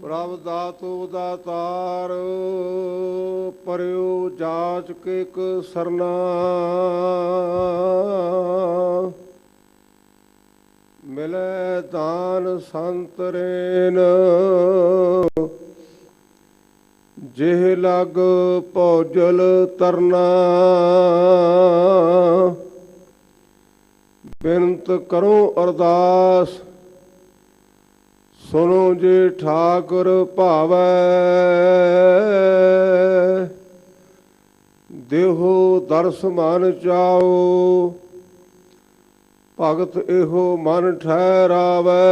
ਪ੍ਰਭ ਦਾਤੋ ਦਾਤਾਰ ਪਰਿਓ ਜਾਚ ਕੇ ਕ ਸਰਨਾ ਮਿਲੇ ਦਾਨ ਸੰਤਰੇਨ ਜਿਹ ਲਗ ਭੋਜਲ ਤਰਨਾ ਬਿਨਤ ਕਰੋ ਅਰਦਾਸ ਸੁਣੋ ਜੇ ਠਾਕੁਰ ਭਾਵੈ ਦੇਹੋ ਦਰਸ ਮਨ ਚਾਓ ਭਗਤ ਇਹੋ ਮਨ ਠਹਿਰਾਵੈ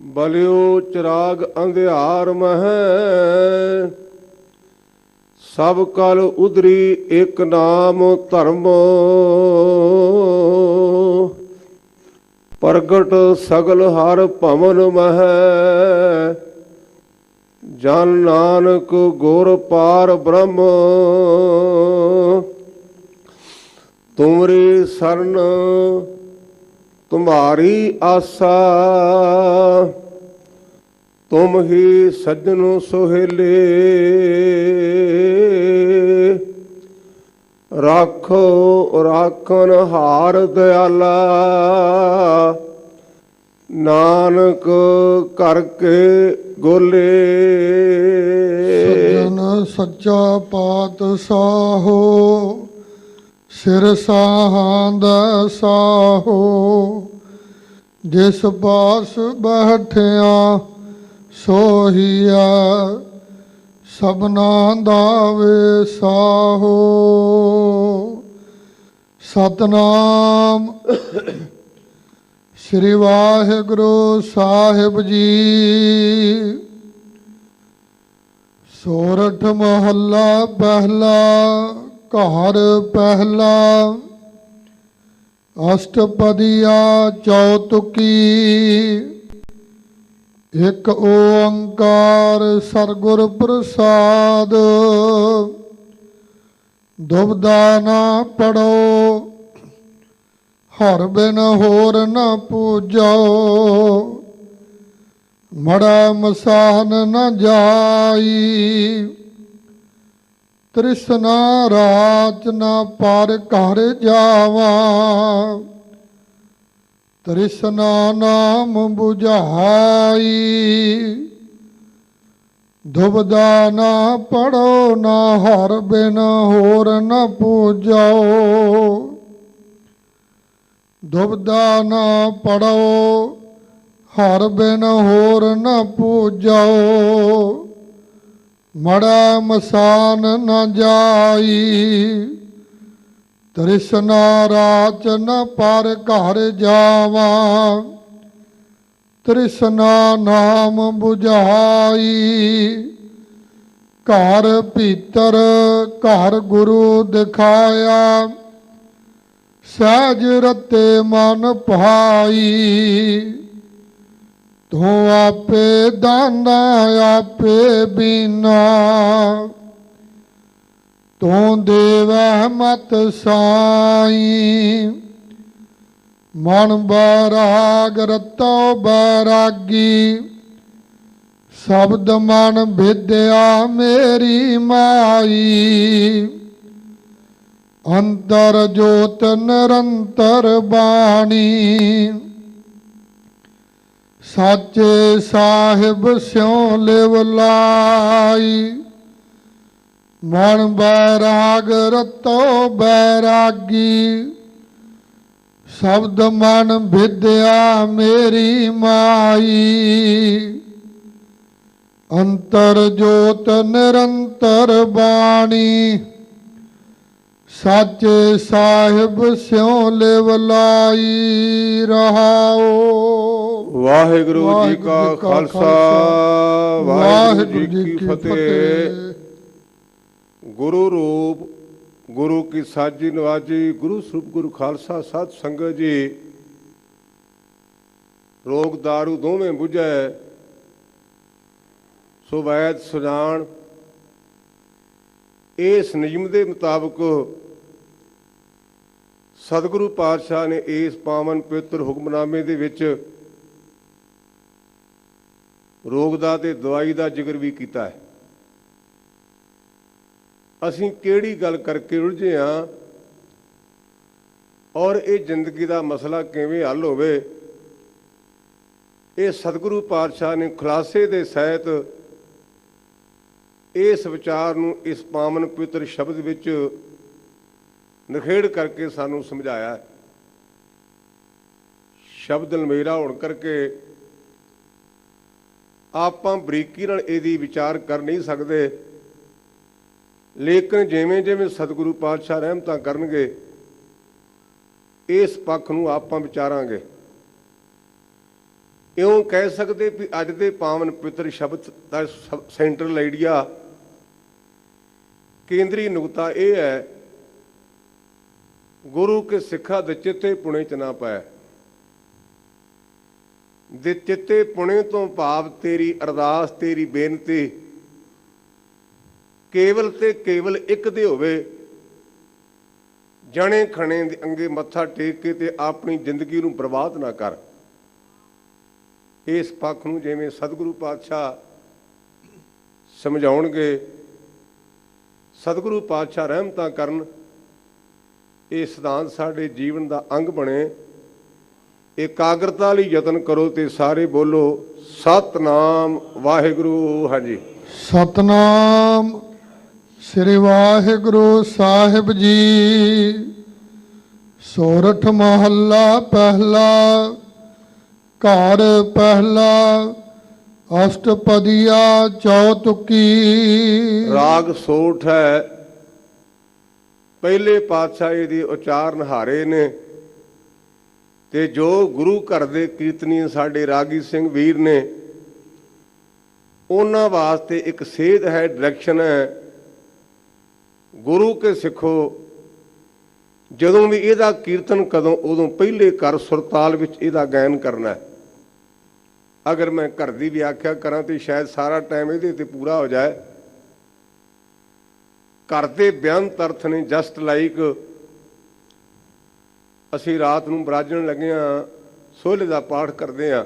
ਬਲਿਓ ਚਿਰਾਗ ਅੰਧਿਆਰ ਮਹਿ ਸਭ ਕਲ ਉਦਰੀ ਇਕ ਨਾਮ ਧਰਮ ਪ੍ਰਗਟ ਸਗਲ ਹਰ ਭਵਨ ਮਹਿ ਜਨ ਨਾਨਕ ਗੁਰ ਪਾਰ ਬ੍ਰਹਮ ਤੁਮਰੀ ਸਰਨ ਤੁਮਾਰੀ ਆਸਾ ਤੁਮ ਹੀ ਸੱਜਣ ਸੁਹੇਲੇ ਰਾਖੋ ਰਾਖਨ ਹਾਰ ਦਿਆਲਾ ਨਾਨਕ ਕਰਕੇ ਗੋਲੇ ਸੱਜਣ ਸੱਚਾ ਪਾਤਸ਼ਾਹੋ ਸਿਰ ਸਾਹਾਂ ਦਾ ਸਾਹੋ ਜਿਸ ਪਾਸ ਬੈਠਿਆ ਸੋਹੀਆ ਸਭਨਾ ਦਾ ਵੇ ਸਾਹੋ ਸਤਨਾਮ ਸ੍ਰੀ ਵਾਹਿਗੁਰੂ ਸਾਹਿਬ ਜੀ। ਸੋਰਠ ਮਹੱਲਾ ਪਹਿਲਾ ਘਰ ਪਹਿਲਾ ਅਸ਼ਟਪਦੀਆ ਚੌਤੁਕੀ ਇਕ ਓੰਕਾਰ ਸਤਿਗੁਰ ਪ੍ਰਸਾਦ ਦੁਬਦਾ ਨਾ ਪੜੋ ਹਰ ਬਿਨ ਹੋਰ ਨ ਪੂਜੋ ਮੜਾ ਮਸਾਨ ਨ ਜਾਈ ਤ੍ਰਿਸ਼ਨਾ ਰਾਚ ਨ ਪਰ ਘਰ ਜਾਵਾ ਤ੍ਰਿਸ਼ਨਾ ਨਾਮ ਬੁਝਾਈ ਦੁਬਦਾ ਨਾ ਪੜੋ ਨਾ ਹਰ ਬਿਨ ਹੋਰ ਨ ਪੂਜੋ ਦੁਬਦਾ ਨਾ ਪੜੋ ਹਰ ਬਿਨ ਹੋਰ ਨ ਪੂਜੋ ਮੜਾ ਮਸਾਨ ਨ ਜਾਈ ਤ੍ਰਿਸ਼ਨਾ ਰਾਚ ਨ ਪਰ ਘਰ ਜਾਵਾ ਤ੍ਰਿਸ਼ਨਾ ਨਾਮ ਬੁਝਾਈ ਘਰ ਭੀਤਰ ਘਰ ਗੁਰੂ ਦਿਖਾਇਆ ਸਹਿਜ ਰਤੇ ਮਨ ਭਾਈ ਤੂੰ ਆਪੇ ਦਾਨਾ ਆਪੇ ਬੀਨਾ ਤੂੰ ਦੇਵੈ ਮਤ ਸਾਈ ਮਨ ਬੈਰਾਗ ਰਤੋ ਬੈਰਾਗੀ ਸ਼ਬਦ ਮਨ ਵਿਦਿਆ ਮੇਰੀ ਮਾਈ ਅੰਤਰ ਜੋਤ ਨਿਰੰਤਰ ਬਾਣੀ ਸਾਚੇ ਸਾਹਿਬ ਸਿਉ ਲਿਵ ਲਾਈ ਮਨ ਬੈਰਾਗ ਰਤੋ ਬੈਰਾਗੀ ਸ਼ਬਦ ਮਨ ਵਿਦਿਆ ਮੇਰੀ ਮਾਈ ਅੰਤਰ ਜੋਤ ਨਿਰੰਤਰ ਬਾਣੀ ਸਾਚੇ ਸਾਹਿਬ ਸਿਉ ਲਿਵ ਲਾਈ ਰਹਾਓ। ਵਾਹਿਗੁਰੂ ਜੀ ਕਾ ਖਾਲਸਾ ਵਾਹਿਗੁਰੂ ਜੀ ਕੀ ਫਤਿਹ। ਗੁਰੂ ਰੂਪ ਗੁਰੂ ਕੀ ਸਾਜੀ ਨਵਾਜੀ ਗੁਰੂ ਸਰੂਪ ਗੁਰੂ ਖਾਲਸਾ ਸਾਧ ਸੰਗਤ ਜੀ ਰੋਗ ਦਾਰੂ ਦੋਵੇਂ ਬੁਝੈ ਸੋ ਵੈਦ ਸੁਜਾਨ ਇਸ ਨਿਯਮ ਦੇ ਮੁਤਾਬਕ ਸਤਿਗੁਰੂ ਪਾਤਸ਼ਾਹ ਨੇ ਇਸ ਪਾਵਨ ਪਵਿੱਤਰ ਹੁਕਮਨਾਮੇ ਦੇ ਵਿੱਚ ਰੋਗ ਦਾ ਤੇ ਦਵਾਈ ਦਾ ਜ਼ਿਕਰ ਵੀ ਕੀਤਾ ਹੈ। ਅਸੀਂ ਕਿਹੜੀ ਗੱਲ ਕਰਕੇ ਉਲਝੇ ਹਾਂ ਔਰ ਇਹ ਜ਼ਿੰਦਗੀ ਦਾ ਮਸਲਾ ਕਿਵੇਂ ਹੱਲ ਹੋਵੇ, ਇਹ ਸਤਿਗੁਰੂ ਪਾਤਸ਼ਾਹ ਨੇ ਖੁਲਾਸੇ ਦੇ ਸਹਿਤ ਇਸ ਵਿਚਾਰ ਨੂੰ ਇਸ ਪਾਵਨ ਪਵਿੱਤਰ ਸ਼ਬਦ ਵਿੱਚ ਨਿਖੇੜ ਕਰਕੇ ਸਾਨੂੰ ਸਮਝਾਇਆ ਹੈ। ਸ਼ਬਦ ਲੰਮੇਰਾ ਹੋਣ ਕਰਕੇ ਆਪਾਂ ਬਰੀਕੀ ਨਾਲ ਇਹਦੀ ਵਿਚਾਰ ਕਰ ਨਹੀਂ ਸਕਦੇ, ਲੇਕਿਨ ਜਿਵੇਂ ਜਿਵੇਂ ਸਤਿਗੁਰੂ ਪਾਤਸ਼ਾਹ ਰਹਿਮਤਾਂ ਕਰਨਗੇ ਇਸ ਪੱਖ ਨੂੰ ਆਪਾਂ ਵਿਚਾਰਾਂਗੇ। ਇਉਂ ਕਹਿ ਸਕਦੇ ਵੀ ਅੱਜ ਦੇ ਪਾਵਨ ਪਵਿੱਤਰ ਸ਼ਬਦ ਦਾ ਸੈਂਟਰਲ ਆਈਡੀਆ, ਕੇਂਦਰੀ ਨੁਕਤਾ ਇਹ ਹੈ, ਗੁਰੂ ਕੇ ਸਿੱਖਾ ਦੇ ਚਿੱਤੇ ਪੁਣੇ ਚ ਨਾ ਪਾਇਆ। ਦੇ ਚਿੱਤੇ ਪੁਣੇ ਤੋਂ ਭਾਵ ਤੇਰੀ ਅਰਦਾਸ, ਤੇਰੀ ਬੇਨਤੀ ਕੇਵਲ ਤੇ ਕੇਵਲ ਇੱਕ ਦੇ ਹੋਵੇ। ਜਣੇ ਖਣੇ ਦੇ ਅੰਗੇ ਮੱਥਾ ਟੇਕ ਕੇ ਤੇ ਆਪਣੀ ਜ਼ਿੰਦਗੀ ਨੂੰ ਬਰਬਾਦ ਨਾ ਕਰ। ਇਸ ਪੱਖ ਨੂੰ ਜਿਵੇਂ ਸਤਿਗੁਰੂ ਪਾਤਸ਼ਾਹ ਸਮਝਾਉਣਗੇ, ਸਤਿਗੁਰੂ ਪਾਤਸ਼ਾਹ ਰਹਿਮਤਾਂ ਕਰਨ, ਇਹ ਸਿਧਾਂਤ ਸਾਡੇ ਜੀਵਨ ਦਾ ਅੰਗ ਬਣੇ। ਇਕਾਗਰਤਾ ਲਈ ਯਤਨ ਕਰੋ ਤੇ ਸਾਰੇ ਬੋਲੋ ਸਤਨਾਮ ਵਾਹਿਗੁਰੂ। ਹਾਂਜੀ, ਸਤਨਾਮ ਸ੍ਰੀ ਵਾਹਿਗੁਰੂ ਸਾਹਿਬ ਜੀ। ਸੋਰਠ ਮਹੱਲਾ ਪਹਿਲਾ। ਘਰ ਪਹਿਲਾ ਅਸ਼ਟਪਦੀਆ ਚੌਤੁਕੀ। ਰਾਗ ਸੋਠ ਹੈ। ਪਹਿਲੇ ਪਾਤਸ਼ਾਹ ਇਹਦੇ ਉਚਾਰਨ ਹਾਰੇ ਨੇ ਤੇ ਜੋ ਗੁਰੂ ਘਰ ਦੇ ਕੀਰਤਨੀ ਸਾਡੇ ਰਾਗੀ ਸਿੰਘ ਵੀਰ ਨੇ, ਉਹਨਾਂ ਵਾਸਤੇ ਇੱਕ ਸੇਧ ਹੈ, ਡਾਇਰੈਕਸ਼ਨ ਹੈ। ਗੁਰੂ ਕੇ ਸਿੱਖੋ, ਜਦੋਂ ਵੀ ਇਹਦਾ ਕੀਰਤਨ ਕਦੋਂ, ਉਦੋਂ ਪਹਿਲੇ ਘਰ ਸੁਰਤਾਲ ਵਿੱਚ ਇਹਦਾ ਗਾਇਨ ਕਰਨਾ ਹੈ। ਅਗਰ ਮੈਂ ਘਰ ਦੀ ਵਿਆਖਿਆ ਕਰਾਂ ਤੇ ਸ਼ਾਇਦ ਸਾਰਾ ਟਾਈਮ ਇਹਦੇ ਤੇ ਪੂਰਾ ਹੋ ਜਾਏ। ਘਰ ਦੇ ਬੇਅੰਤ ਅਰਥ ਨੇ, ਜਸਟ ਲਾਈਕ ਅਸੀਂ ਰਾਤ ਨੂੰ ਬਰਾਜਣ ਲੱਗੇ ਹਾਂ, ਸੋਹਲੇ ਦਾ ਪਾਠ ਕਰਦੇ ਹਾਂ,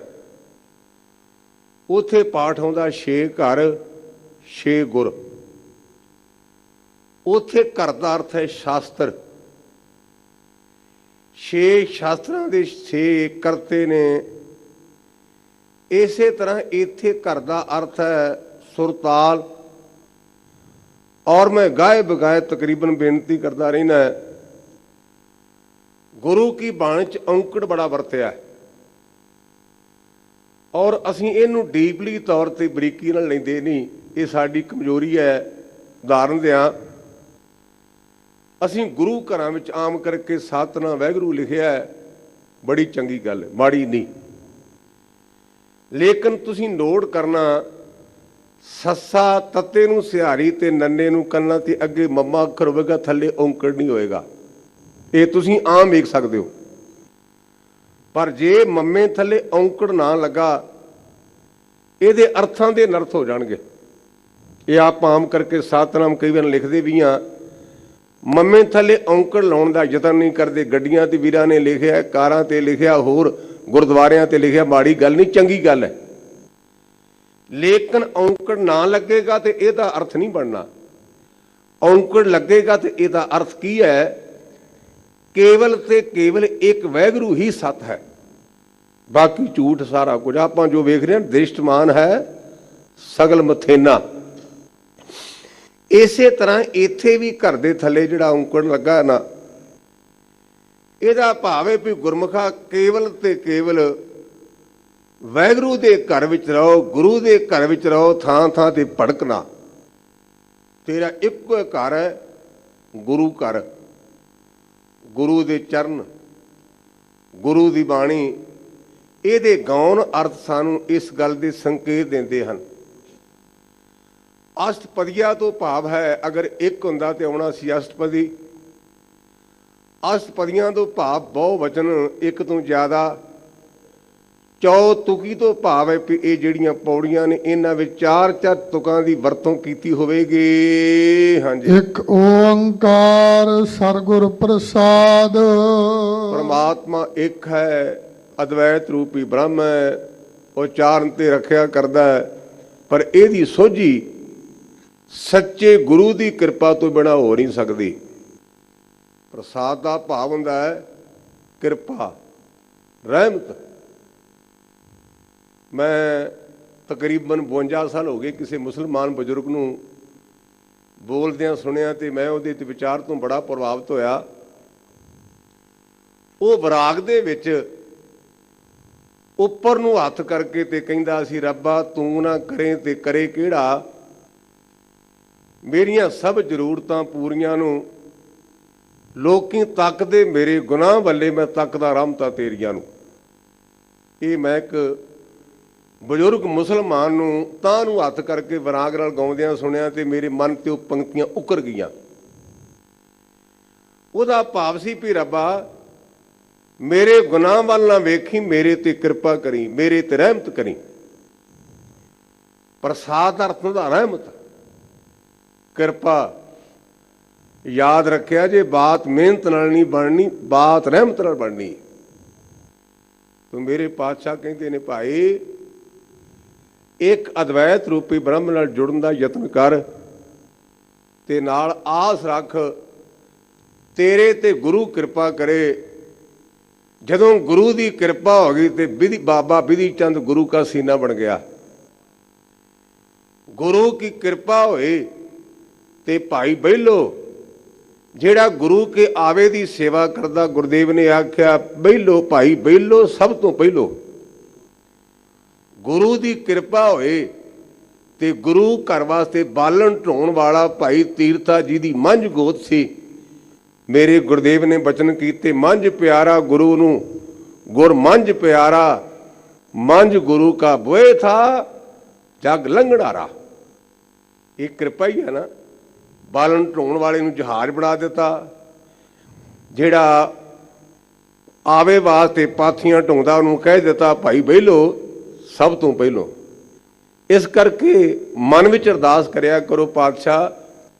ਉੱਥੇ ਪਾਠ ਆਉਂਦਾ 6 ਘਰ 6 ਗੁਰ। ਉੱਥੇ ਘਰ ਦਾ ਅਰਥ ਹੈ ਸ਼ਾਸਤਰ। 6 ਸ਼ਾਸਤਰਾਂ ਦੇ 6 ਕਰਤੇ ਨੇ। ਇਸੇ ਤਰ੍ਹਾਂ ਇੱਥੇ ਘਰ ਦਾ ਅਰਥ ਹੈ ਸੁਰਤਾਲ। ਔਰ ਮੈਂ ਗਾਏ ਬਗਾਏ ਤਕਰੀਬਨ ਬੇਨਤੀ ਕਰਦਾ ਰਹਿਣਾ, ਗੁਰੂ ਕੀ ਬਾਣੀ 'ਚ ਔਂਕੜ ਬੜਾ ਵਰਤਿਆ ਔਰ ਅਸੀਂ ਇਹਨੂੰ ਡੀਪਲੀ ਤੌਰ ਤੇ ਬਰੀਕੀ ਨਾਲ ਲੈਂਦੇ ਨਹੀਂ। ਇਹ ਸਾਡੀ ਕਮਜ਼ੋਰੀ ਹੈ। ਉਦਾਹਰਨ ਦਿਆਂ, ਅਸੀਂ ਗੁਰੂ ਘਰਾਂ ਵਿੱਚ ਆਮ ਕਰਕੇ ਸਤਿਨਾਮ ਵਾਹਿਗੁਰੂ ਲਿਖਿਆ ਹੈ, ਬੜੀ ਚੰਗੀ ਗੱਲ, ਮਾੜੀ ਨਹੀਂ। ਲੇਕਿਨ ਤੁਸੀਂ ਨੋਟ ਕਰਨਾ, ਸੱਸਾ ਤੱਤੇ ਨੂੰ ਸਿਹਾਰੀ ਤੇ ਨੰਨੇ ਨੂੰ ਕੰਨਾਂ ਤੇ ਅੱਗੇ ਮੰਮਾ ਅੱਖਰ ਹੋਵੇਗਾ, ਥੱਲੇ ਔਂਕੜ ਨਹੀਂ ਹੋਏਗਾ। ਇਹ ਤੁਸੀਂ ਆਮ ਵੇਖ ਸਕਦੇ ਹੋ। ਪਰ ਜੇ ਮੰਮੇ ਥੱਲੇ ਔਂਕੜ ਨਾ ਲੱਗਾ, ਇਹਦੇ ਅਰਥਾਂ ਦੇ ਅਨਰਥ ਹੋ ਜਾਣਗੇ। ਇਹ ਆਪ ਆਮ ਕਰਕੇ ਸਤਿਨਾਮ ਕਈ ਵਾਰ ਲਿਖਦੇ ਵੀ ਹਾਂ, ਮੰਮੇ ਥੱਲੇ ਔਂਕੜ ਲਾਉਣ ਦਾ ਯਤਨ ਨਹੀਂ ਕਰਦੇ। ਗੱਡੀਆਂ ਤੇ ਵੀਰਾਂ ਨੇ ਲਿਖਿਆ, ਕਾਰਾਂ ਤੇ ਲਿਖਿਆ, ਹੋਰ ਗੁਰਦੁਆਰਿਆਂ ਤੇ ਲਿਖਿਆ, ਮਾੜੀ ਗੱਲ ਨਹੀਂ, ਚੰਗੀ ਗੱਲ ਹੈ। ਲੇਕਿਨ ਔਂਕੜ ਨਾ ਲੱਗੇਗਾ ਤੇ ਇਹਦਾ ਅਰਥ ਨਹੀਂ ਬਣਨਾ। ਔਂਕੜ ਲੱਗੇਗਾ ਤੇ ਇਹਦਾ ਅਰਥ ਕੀ ਹੈ? ਕੇਵਲ ਤੇ ਕੇਵਲ ਇੱਕ ਵਾਹਿਗੁਰੂ ਹੀ ਸੱਤ ਹੈ, ਬਾਕੀ ਝੂਠ ਸਾਰਾ ਕੁਝ। ਆਪਾਂ ਜੋ ਵੇਖ ਰਹੇ ਹਾਂ ਦ੍ਰਿਸ਼ਟਮਾਨ ਹੈ ਸਗਲ ਮਥੇਨਾ। ਇਸੇ ਤਰ੍ਹਾਂ ਇੱਥੇ ਵੀ ਘਰ ਦੇ ਥੱਲੇ ਜਿਹੜਾ ਔਂਕੜ ਲੱਗਾ ਨਾ, ਇਹਦਾ ਭਾਵ ਹੈ ਵੀ ਗੁਰਮੁਖਾ ਕੇਵਲ ਤੇ ਕੇਵਲ ਵਾਹਿਗੁਰੂ ਦੇ ਘਰ ਵਿੱਚ ਰਹੋ, ਗੁਰੂ ਦੇ ਘਰ ਵਿੱਚ ਰਹੋ, ਥਾਂ ਥਾਂ ਤੇ ਭੜਕਣਾ। ਤੇਰਾ ਇੱਕੋ ਘਰ ਹੈ, ਗੁਰੂ ਘਰ। ਗੁਰੂ ਦੇ ਚਰਨ, ਗੁਰੂ ਦੀ ਬਾਣੀ, ਇਹਦੇ ਗਾਉਣ ਅਰਥ ਸਾਨੂੰ ਇਸ ਗੱਲ ਦੇ ਸੰਕੇਤ ਦਿੰਦੇ ਹਨ। ਅਸ਼ਟਪਦੀਆ ਤੋਂ ਭਾਵ ਹੈ, ਅਗਰ ਇੱਕ ਹੁੰਦਾ ਤੇ ਆਉਣਾ ਸੀ ਅਸ਼ਟਪਦੀ। ਅਸ਼ਟਪਦੀਆਂ ਤੋਂ ਭਾਵ ਬਹੁ ਵਚਨ, ਇੱਕ ਤੋਂ ਜ਼ਿਆਦਾ, ਚੌਤੁਕੀ ਤੋਂ ਭਾਵ ਹੈ ਵੀ ਇਹ ਜਿਹੜੀਆਂ ਪੌੜੀਆਂ ਨੇ ਇਹਨਾਂ ਵਿੱਚ ਚਾਰ ਚਾਰ ਤੁਕਾਂ ਦੀ ਵਰਤੋਂ ਕੀਤੀ ਹੋਵੇਗੀ। ਹਾਂਜੀ। ਇੱਕ ਓੰਕਾਰ ਸਤਿਗੁਰ ਪ੍ਰਸਾਦ। ਪਰਮਾਤਮਾ ਇੱਕ ਹੈ, ਅਦਵੈਤ ਰੂਪੀ ਬ੍ਰਹਮ ਹੈ, ਉਚਾਰਨ ਤੇ ਰੱਖਿਆ ਕਰਦਾ ਹੈ, ਪਰ ਇਹਦੀ ਸੋਝੀ ਸੱਚੇ ਗੁਰੂ ਦੀ ਕਿਰਪਾ ਤੋਂ ਬਿਨਾਂ ਹੋ ਨਹੀਂ ਸਕਦੀ। ਪ੍ਰਸਾਦ ਦਾ ਭਾਵ ਹੁੰਦਾ ਹੈ ਕਿਰਪਾ, ਰਹਿਮਤ। ਮੈਂ ਤਕਰੀਬਨ 52 ਸਾਲ ਹੋ ਗਏ ਕਿਸੇ ਮੁਸਲਮਾਨ ਬਜ਼ੁਰਗ ਨੂੰ ਬੋਲਦਿਆਂ ਸੁਣਿਆ ਤੇ ਮੈਂ ਉਹਦੇ ਤੇ ਵਿਚਾਰ ਤੋਂ ਬੜਾ ਪ੍ਰਭਾਵਿਤ ਹੋਇਆ। ਉਹ ਵਿਰਾਗ ਦੇ ਵਿੱਚ ਉੱਪਰ ਨੂੰ ਹੱਥ ਕਰਕੇ ਤੇ ਕਹਿੰਦਾ ਸੀ, ਰੱਬਾ ਤੂੰ ਨਾ ਕਰੇ ਤੇ ਕਰੇ ਕਿਹੜਾ, ਮੇਰੀਆਂ ਸਭ ਜ਼ਰੂਰਤਾਂ ਪੂਰੀਆਂ ਨੂੰ ਲੋਕੀ ਤੱਕਦੇ ਮੇਰੇ ਗੁਨਾਹ ਵੱਲੇ, ਮੈਂ ਤੱਕਦਾ ਰਹਿਮਤਾਂ ਤੇਰੀਆਂ ਨੂੰ। ਇਹ ਮੈਂ ਇੱਕ ਬਜ਼ੁਰਗ ਮੁਸਲਮਾਨ ਨੂੰ ਤਾਂ ਨੂੰ ਹੱਥ ਕਰਕੇ ਵਿਰਾਗ ਨਾਲ ਗਾਉਂਦਿਆਂ ਸੁਣਿਆ ਤੇ ਮੇਰੇ ਮਨ ਤੇ ਉਹ ਪੰਕਤੀਆਂ ਉਕਰ ਗਈਆਂ। ਉਹਦਾ ਭਾਵ ਸੀ ਵੀ ਰੱਬਾ ਮੇਰੇ ਗੁਨਾਹ ਵੱਲ ਨਾ ਵੇਖੀ, ਮੇਰੇ ਤੇ ਕਿਰਪਾ ਕਰੀ, ਮੇਰੇ ਤੇ ਰਹਿਮਤ ਕਰੀ। ਪ੍ਰਸਾਦ ਅਰਥ ਦਾ ਰਹਿਮਤ, ਕਿਰਪਾ। ਯਾਦ ਰੱਖਿਆ ਜੇ ਬਾਤ ਮਿਹਨਤ ਨਾਲ ਨਹੀਂ ਬਣਨੀ, ਬਾਤ ਰਹਿਮਤ ਨਾਲ ਬਣਨੀ। ਤੂੰ ਮੇਰੇ ਪਾਤਸ਼ਾਹ ਕਹਿੰਦੇ ਨੇ ਭਾਈ ਇੱਕ ਅਦਵੈਤ ਰੂਪੀ ਬ੍ਰਹਮ ਨਾਲ ਜੁੜਨ ਦਾ ਯਤਨ ਕਰ ਤੇ ਨਾਲ ਆਸ ਰੱਖ ਤੇਰੇ ਤੇ ਗੁਰੂ ਕਿਰਪਾ ਕਰੇ। ਜਦੋਂ ਗੁਰੂ ਦੀ ਕਿਰਪਾ ਹੋ ਗਈ ਤੇ ਬਾਬਾ ਬਿਧੀ ਚੰਦ ਗੁਰੂ ਕਾ ਸੀਨਾ ਬਣ ਗਿਆ। ਗੁਰੂ ਕੀ ਕਿਰਪਾ ਹੋਏ ਤੇ ਭਾਈ ਬਹਿਲੋ ਜਿਹੜਾ ਗੁਰੂ ਕੇ ਆਵੇ ਦੀ ਸੇਵਾ ਕਰਦਾ, ਗੁਰਦੇਵ ਨੇ ਆਖਿਆ ਬਹਿਲੋ ਭਾਈ ਬਹਿਲੋ ਸਭ ਤੋਂ ਪਹਿਲੋ। ਗੁਰੂ ਦੀ ਕਿਰਪਾ ਹੋਏ ਤੇ ਗੁਰੂ ਘਰ ਵਾਸਤੇ ਬਾਲਣ ਢੋਣ ਵਾਲਾ ਭਾਈ ਤੀਰਥਾ ਜੀ ਦੀ ਮੰਝ ਗੋਤ ਸੀ। ਮੇਰੇ ਗੁਰਦੇਵ ਨੇ ਬਚਨ ਕੀਤੇ, ਮੰਝ ਪਿਆਰਾ ਗੁਰੂ ਨੂੰ ਗੁਰ ਮੰਝ ਪਿਆਰਾ, ਮੰਝ ਗੁਰੂ ਕਾ ਬੋਏ ਥਾ ਜਗ ਲੰਘੜਾਰਾ। ਇਹ ਕਿਰਪਾ ਹੀ ਹੈ ਨਾ। ਬਾਲਣ ਢੋਣ ਵਾਲੇ ਨੂੰ ਜਹਾਜ਼ ਬਣਾ ਦਿੱਤਾ, ਜਿਹੜਾ ਆਵੇ ਵਾਸਤੇ ਪਾਥੀਆਂ ਢੋਂਦਾ ਉਹਨੂੰ ਕਹਿ ਦਿੱਤਾ ਭਾਈ ਬਹਿਲੋ ਸਭ ਤੋਂ ਪਹਿਲੋਂ। ਇਸ ਕਰਕੇ ਮਨ ਵਿੱਚ ਅਰਦਾਸ ਕਰਿਆ ਕਰੋ, ਪਾਤਸ਼ਾਹ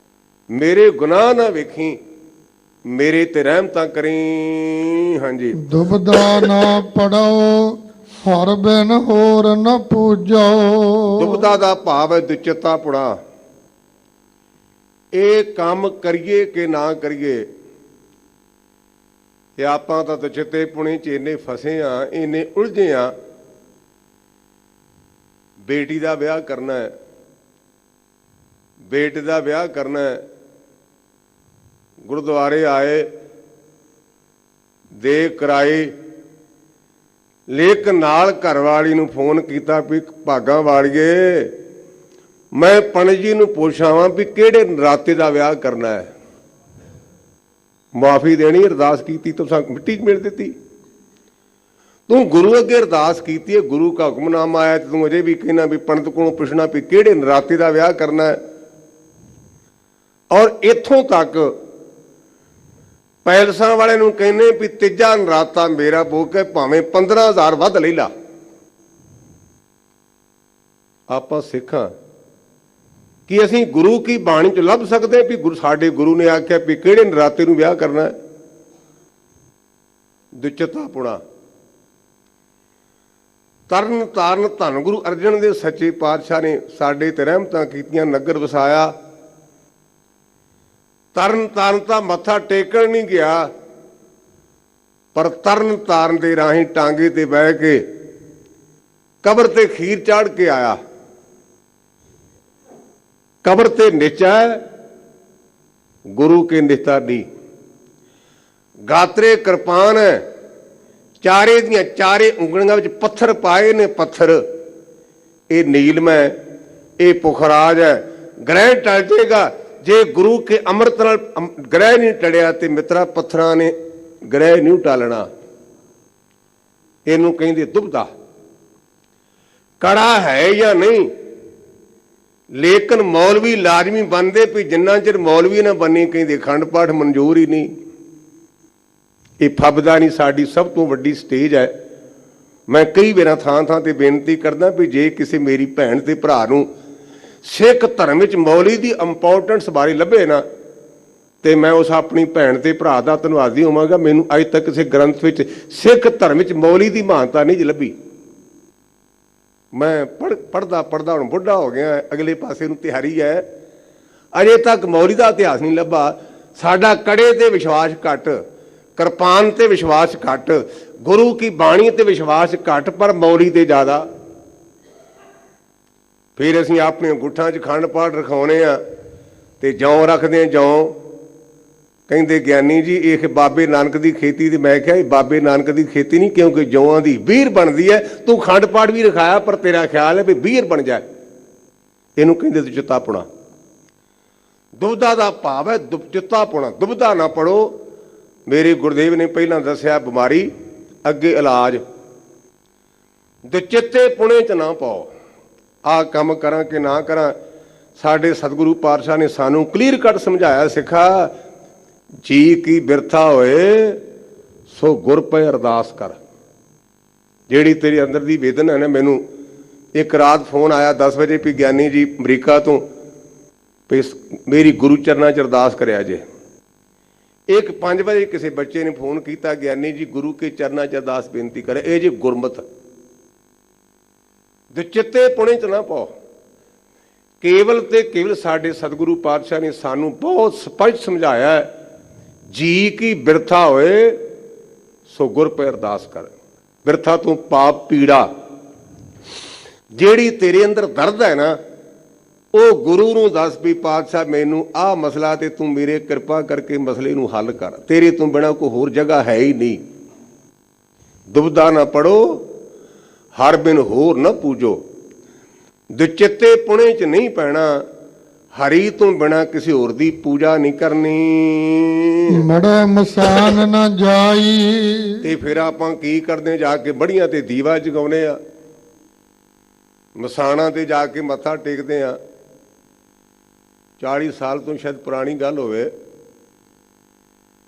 ਮੇਰੇ ਗੁਨਾਹ ਨਾ ਵੇਖੀ, ਮੇਰੇ ਤੇ ਰਹਿਮਤਾਂ ਕਰੀ। ਹਾਂਜੀ। ਦੁਬਦਾ ਨਾ ਪੜੋ ਹਰ ਬਿਨ ਹੋਰ ਨਾ ਪੂਜੋ। ਦੁਬਦਾ ਦਾ ਭਾਵ ਹੈ ਦੁਚਿੱਤਾ ਪੁਣਾ। ਇਹ ਕੰਮ ਕਰੀਏ ਕਿ ਨਾ ਕਰੀਏ, ਇਹ ਆਪਾਂ ਤਾਂ ਦੁਚਿੱਤੇ ਪੁਣੇ 'ਚ ਇੰਨੇ ਫਸੇ ਆ, ਇੰਨੇ ਉਲਝੇ ਆ। ਬੇਟੀ ਦਾ ਵਿਆਹ ਕਰਨਾ ਹੈ, ਬੇਟੇ ਦਾ ਵਿਆਹ ਕਰਨਾ ਹੈ, ਗੁਰਦੁਆਰੇ ਆਏ, ਦੇ ਕਰਾਏ, ਲੇਕਿਨ ਨਾਲ ਘਰਵਾਲੀ ਨੂੰ ਫੋਨ ਕੀਤਾ ਵੀ ਭਾਗਾਂ ਵਾਲੀਏ ਮੈਂ ਪੰਡਿਤ ਜੀ ਨੂੰ ਪੁੱਛਾਵਾਂ ਵੀ ਕਿਹੜੇ ਨਰਾਤੇ ਦਾ ਵਿਆਹ ਕਰਨਾ ਹੈ। ਮਾਫੀ ਦੇਣੀ, ਅਰਦਾਸ ਕੀਤੀ ਤਾਂ ਮਿੱਟੀ 'ਚ ਮਿਲ ਦਿੱਤੀ। ਤੂੰ ਗੁਰੂ ਅੱਗੇ ਅਰਦਾਸ ਕੀਤੀ ਹੈ, ਗੁਰੂ ਕਾ ਹੁਕਮਨਾਮਾ ਆਇਆ ਤੇ ਤੂੰ ਅਜੇ ਵੀ ਕਹਿਣਾ ਵੀ ਪੰਡਤ ਕੋਲੋਂ ਪੁੱਛਣਾ ਵੀ ਕਿਹੜੇ ਨਰਾਤੇ ਦਾ ਵਿਆਹ ਕਰਨਾ ਹੈ। ਔਰ ਇੱਥੋਂ ਤੱਕ ਪੈਲਸਾਂ ਵਾਲੇ ਨੂੰ ਕਹਿੰਦੇ ਵੀ ਤੀਜਾ ਨਰਾਤਾ ਮੇਰਾ ਬੋਲ ਕੇ ਭਾਵੇਂ 15,000 ਵੱਧ ਲੈ ਲਾ। ਆਪਾਂ ਸਿੱਖਾਂ ਕਿ ਅਸੀਂ ਗੁਰੂ ਕੀ ਬਾਣੀ 'ਚ ਲੱਭ ਸਕਦੇ ਵੀ ਸਾਡੇ ਗੁਰੂ ਨੇ ਆਖਿਆ ਵੀ ਕਿਹੜੇ ਨਰਾਤੇ ਨੂੰ ਵਿਆਹ ਕਰਨਾ ਹੈ। ਦੁਚਿੱਤਾ ਪੁਣਾ। ਤਰਨ ਤਾਰਨ ਧੰਨ ਗੁਰੂ ਅਰਜਨ ਦੇ ਸੱਚੇ ਪਾਤਸ਼ਾਹ ਨੇ ਸਾਡੇ ਤੇ ਰਹਿਮਤਾਂ ਕੀਤੀਆਂ, ਨਗਰ ਵਸਾਇਆ। ਤਰਨ ਤਾਰਨ ਤਾਂ ਮੱਥਾ ਟੇਕਣ ਨਹੀਂ ਗਿਆ, ਪਰ ਤਰਨ ਤਾਰਨ ਦੇ ਰਾਹੀਂ ਟਾਂਗੇ ਤੇ ਬਹਿ ਕੇ ਕਬਰ ਤੇ ਖੀਰ ਚਾੜ ਕੇ ਆਇਆ। ਕਬਰ ਤੇ ਨਿਚਾ ਗੁਰੂ ਕੇ ਨਿਤਾ ਦੀ ਗਾਤਰੇ ਕਿਰਪਾਨ ਹੈ, ਚਾਰੇ ਦੀਆਂ ਚਾਰੇ ਉਂਗਲੀਆਂ ਵਿੱਚ ਪੱਥਰ ਪਾਏ ਨੇ। ਪੱਥਰ ਇਹ ਨੀਲਮ ਹੈ, ਇਹ ਪੁਖਰਾਜ ਹੈ। ਗ੍ਰਹਿ ਟਲ ਜਾਏਗਾ ਜੇ ਗੁਰੂ ਕੇ ਅੰਮ੍ਰਿਤ ਨਾਲ ਗ੍ਰਹਿ ਨਹੀਂ ਟੜਿਆ ਤੇ ਮਿੱਤਰਾ ਪੱਥਰਾਂ ਨੇ ਗ੍ਰਹਿ ਨਹੀਂ ਟਾਲਣਾ। ਇਹਨੂੰ ਕਹਿੰਦੇ ਦੁਬਦਾ। ਕੜਾ ਹੈ ਜਾਂ ਨਹੀਂ, ਲੇਕਿਨ ਮੌਲਵੀ ਲਾਜ਼ਮੀ ਬਣਦੇ ਵੀ ਜਿੰਨਾ ਚਿਰ ਮੌਲਵੀ ਨਾ ਬਣੀ ਕਹਿੰਦੇ ਅਖੰਡ ਪਾਠ ਮਨਜ਼ੂਰ ਹੀ ਨਹੀਂ। ਇਹ ਫੱਬਦਾ ਨਹੀਂ। ਸਾਡੀ ਸਭ ਤੋਂ ਵੱਡੀ ਸਟੇਜ ਹੈ मैं कई बार थां थां ते बेनती करदा भी जे किसी मेरी भैन ते भरा नूं सिख धर्म विच मौली दी इंपोर्टेंस बारे लभे ना ते मैं उस अपनी भैन ते भरा दा धन्नवादी होवांगा। मैनूं अज तक किसी ग्रंथ विच सिख धर्म विच मौली दी महानता नहीं लभी। मैं पढ़दा पढ़दा हुण बुढ़ा हो गया, अगले पासे नूं तैयारी है, अजे तक मौली दा इतिहास नहीं लभा। साडा कड़े ते विश्वास घट, किरपान ते विश्वास घट, गुरु की बाणी ते विश्वास घट, पर मौली ते ज़्यादा। फिर असीं अपने गुट्ठां च खंड पाठ रखाउने आ ते जौ रखदे जौ। कहते ज्ञानी जी ये बाबे नानक की खेती, तो मैं क्या बाबे नानक की खेती नहीं, क्योंकि जौआं की बीर बनती है। तू खंड पाठ भी रखाया पर तेरा ख्याल है भी बीर बन जाए, इनू कहते चित्ता पुणा। दुबदा का भाव है चित्ता पुणा, दुबदा ना पढ़ो। मेरे गुरुदेव ने पहला दसिया बीमारी अगे इलाज, दुचित्ते पुणे च ना पाओ। आ काम करा कि ना करा, साडे सतगुरु पातशाह ने सानू क्लीयर कट समझाया, सिखा जी की बिरथा होए सो गुर पे अरदास कर। जेड़ी तेरे अंदर दी वेदन है ना, मैनू एक रात फोन आया 10 बजे भी ज्ञानी जी अमरीका तो मेरी गुरु चरणा च अरदास करया जे। एक 5 बजे किसी बच्चे ने फोन किया, ज्ञानी जी गुरु के चरणा च अरदास बेनती करे। ये जी गुरमत, दुचित्ते पुणे च ना पाओ। केवल ते केवल साडे सतगुरु पातशाह ने सानू बहुत स्पष्ट समझाया है, जी की बिरथा होए सो गुर पे अरदास कर। बिरथा तू पाप पीड़ा जेड़ी तेरे अंदर दर्द है ना, वो गुरु नूं दस भी पातशाह मैनू आ मसला ते तू मेरे कृपा करके मसले नूं हल कर, तेरे तो बिना कोई होर जगह है ही नहीं। दुबदा ना पढ़ो, हर बिन होर न पूजो। दुचित्ते पुणे च नहीं पैना, हरी तो बिना किसी होर दी पूजा नहीं करनी। मड़ा मसान न जाई, ते फिर आपां की करदे, जाके बड़ियां ते दीवा जगाउने आ, मसाणा ते जाके मत्था टेकदे आ। 40 साल तो शायद पुरानी गल होवे,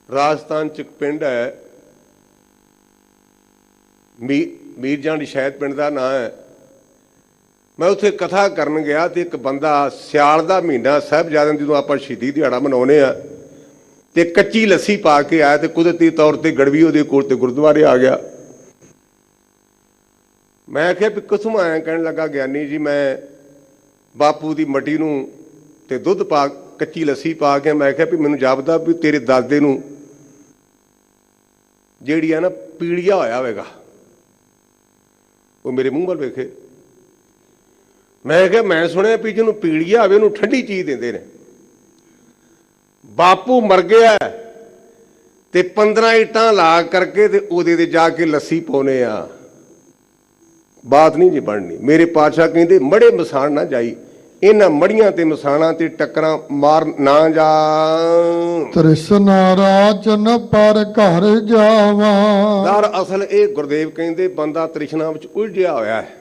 राजस्थान च पिंड है मीरजंड, शायद पिंड का नाम है। मैं उत्थे कथा करन गया तो एक बंदा सियाल का महीना साहिबजादे जो आप शहीदी दिहाड़ा मनाउने आ, ते कच्ची लस्सी पा के आया, तो कुदरती तौर पर गड़वी उहदे कोल ते गुरुद्वारे आ गया। मैं आख्या भी किथों आया, कहने लगा ज्ञानी जी मैं बापू की मटी नूं ते दुध पा कच्ची लस्सी पा के। मैं आख्या भी मैनूं जापदा भी तेरे दादे नूं जिहड़ी है ना पीड़िया होया होवेगा। वो मेरे मूँह वाल वेखे। मैं क्या मैं सुनिया भी जिन्होंने पीड़िया आवे उन्होंने ठंडी चीज़ देंदे ने। बापू मर गया ते 15 ईटां ला करके ते उहदे ते जाके लस्सी पाउने आ, बात नहीं जी बननी। मेरे पातशाह कहते मड़े मसाण ना जाई, इन्हां मड़ियां ते मसाणा ते टक्करां मार ना जा। तृष्णा राचन पर घर जावा। दर असल ये गुरदेव कहते बंदा तृष्णा विच उलझिया होया है।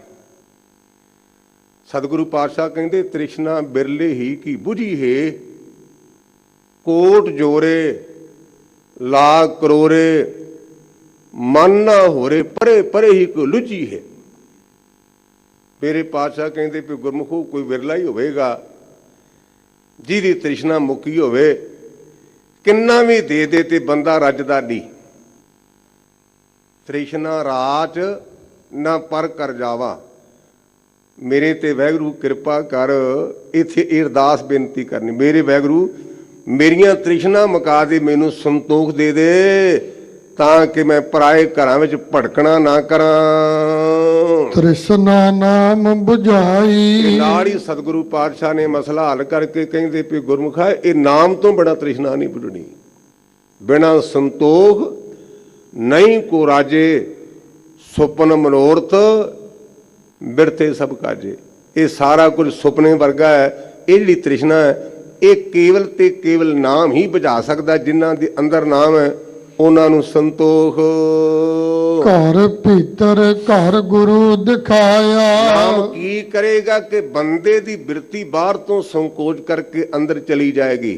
सतगुरु पातशाह कहते तृष्णा बिरले ही की बुझी है, कोट जोरे लाख करोरे मन ना होरे, परे परे ही को लुझी है। मेरे पातशाह कहते भी गुरमुखो कोई विरला ही होगा जिहदी तृष्णा मुक्की होवे, किन्ना भी दे दे ते बंदा रजदा नहीं। तृष्णा राच ना पर कर जावा। मेरे ते वैगुरू कृपा कर, इत्थे अरदास बेनती करनी, मेरे वैगुरू मेरियां तृष्णा मुका दे, मैनू संतोख दे दे, ताकि मैं पराए घरां विच भड़कना ना करां। तृष्णा नाम बुझाई। नाल ही सतगुरु पातशाह ने मसला हल करके कहते भी गुरमुखा ये नाम तो बिना तृष्णा नहीं बुझनी, बिना संतोख नहीं को राजे, सुपन मनोरथ बिरथे सब काजे। ये सारा कुछ सुपने वर्गा है। ये जिहड़ी तृष्णा है ये केवल ते केवल नाम ही बुझा सकता, जिन्हां दे अंदर नाम है उन्हां नूं संतोख। घर भीतर घर गुरु दिखाया। नाम की करेगा कि बंदे दी बिरती बाहर तो संकोच करके अंदर चली जाएगी।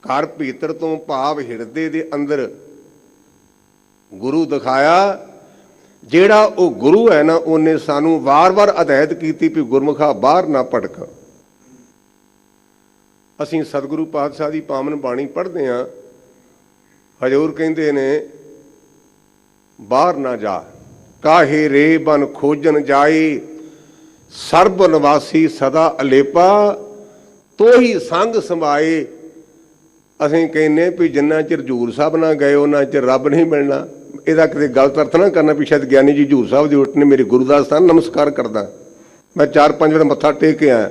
घर भीतर तो भाव हिरदे दे अंदर गुरु दिखाया, ਜਿਹੜਾ ਉਹ ਗੁਰੂ ਹੈ ਨਾ ਉਹਨੇ ਸਾਨੂੰ ਵਾਰ-ਵਾਰ ਹਦਾਇਤ ਕੀਤੀ ਵੀ ਗੁਰਮੁਖਾ ਬਾਹਰ ਨਾ ਭਟਕ। ਅਸੀਂ ਸਤਿਗੁਰੂ ਪਾਤਸ਼ਾਹ ਦੀ ਪਾਵਨ ਬਾਣੀ ਪੜ੍ਹਦੇ ਹਾਂ, ਹਜ਼ੂਰ ਕਹਿੰਦੇ ਨੇ ਬਾਹਰ ਨਾ ਜਾ, ਕਾਹੇ ਰੇ ਬਨ ਖੋਜਨ ਜਾਏ, ਸਰਬ ਨਿਵਾਸੀ ਸਦਾ ਅਲੇਪਾ, ਤੋਹੀ ਸੰਗ ਸਮਾਏ। ਅਸੀਂ ਕਹਿੰਦੇ ਵੀ ਜਿੰਨਾ ਚਿਰ ਹਜ਼ੂਰ ਸਾਹਿਬ ਨਾ ਗਏ ਉਹਨਾਂ ਚਿਰ ਰੱਬ ਨਹੀਂ ਮਿਲਣਾ। ਇਹਦਾ ਕਿਤੇ ਗਲਤ ਅਰਥ ਨਾ ਕਰਨਾ ਵੀ ਸ਼ਾਇਦ ਗਿਆਨੀ ਜੀ ਹਜ਼ੂਰ ਸਾਹਿਬ ਦੀ ਉਲਟ ਨੇ ਮੇਰੇ ਗੁਰੂ ਦਾ ਸਥਾਨ ਨਮਸਕਾਰ ਕਰਦਾ। ਮੈਂ 4-5 ਵਾਰ ਮੱਥਾ ਟੇਕ ਕੇ ਆਇਆ।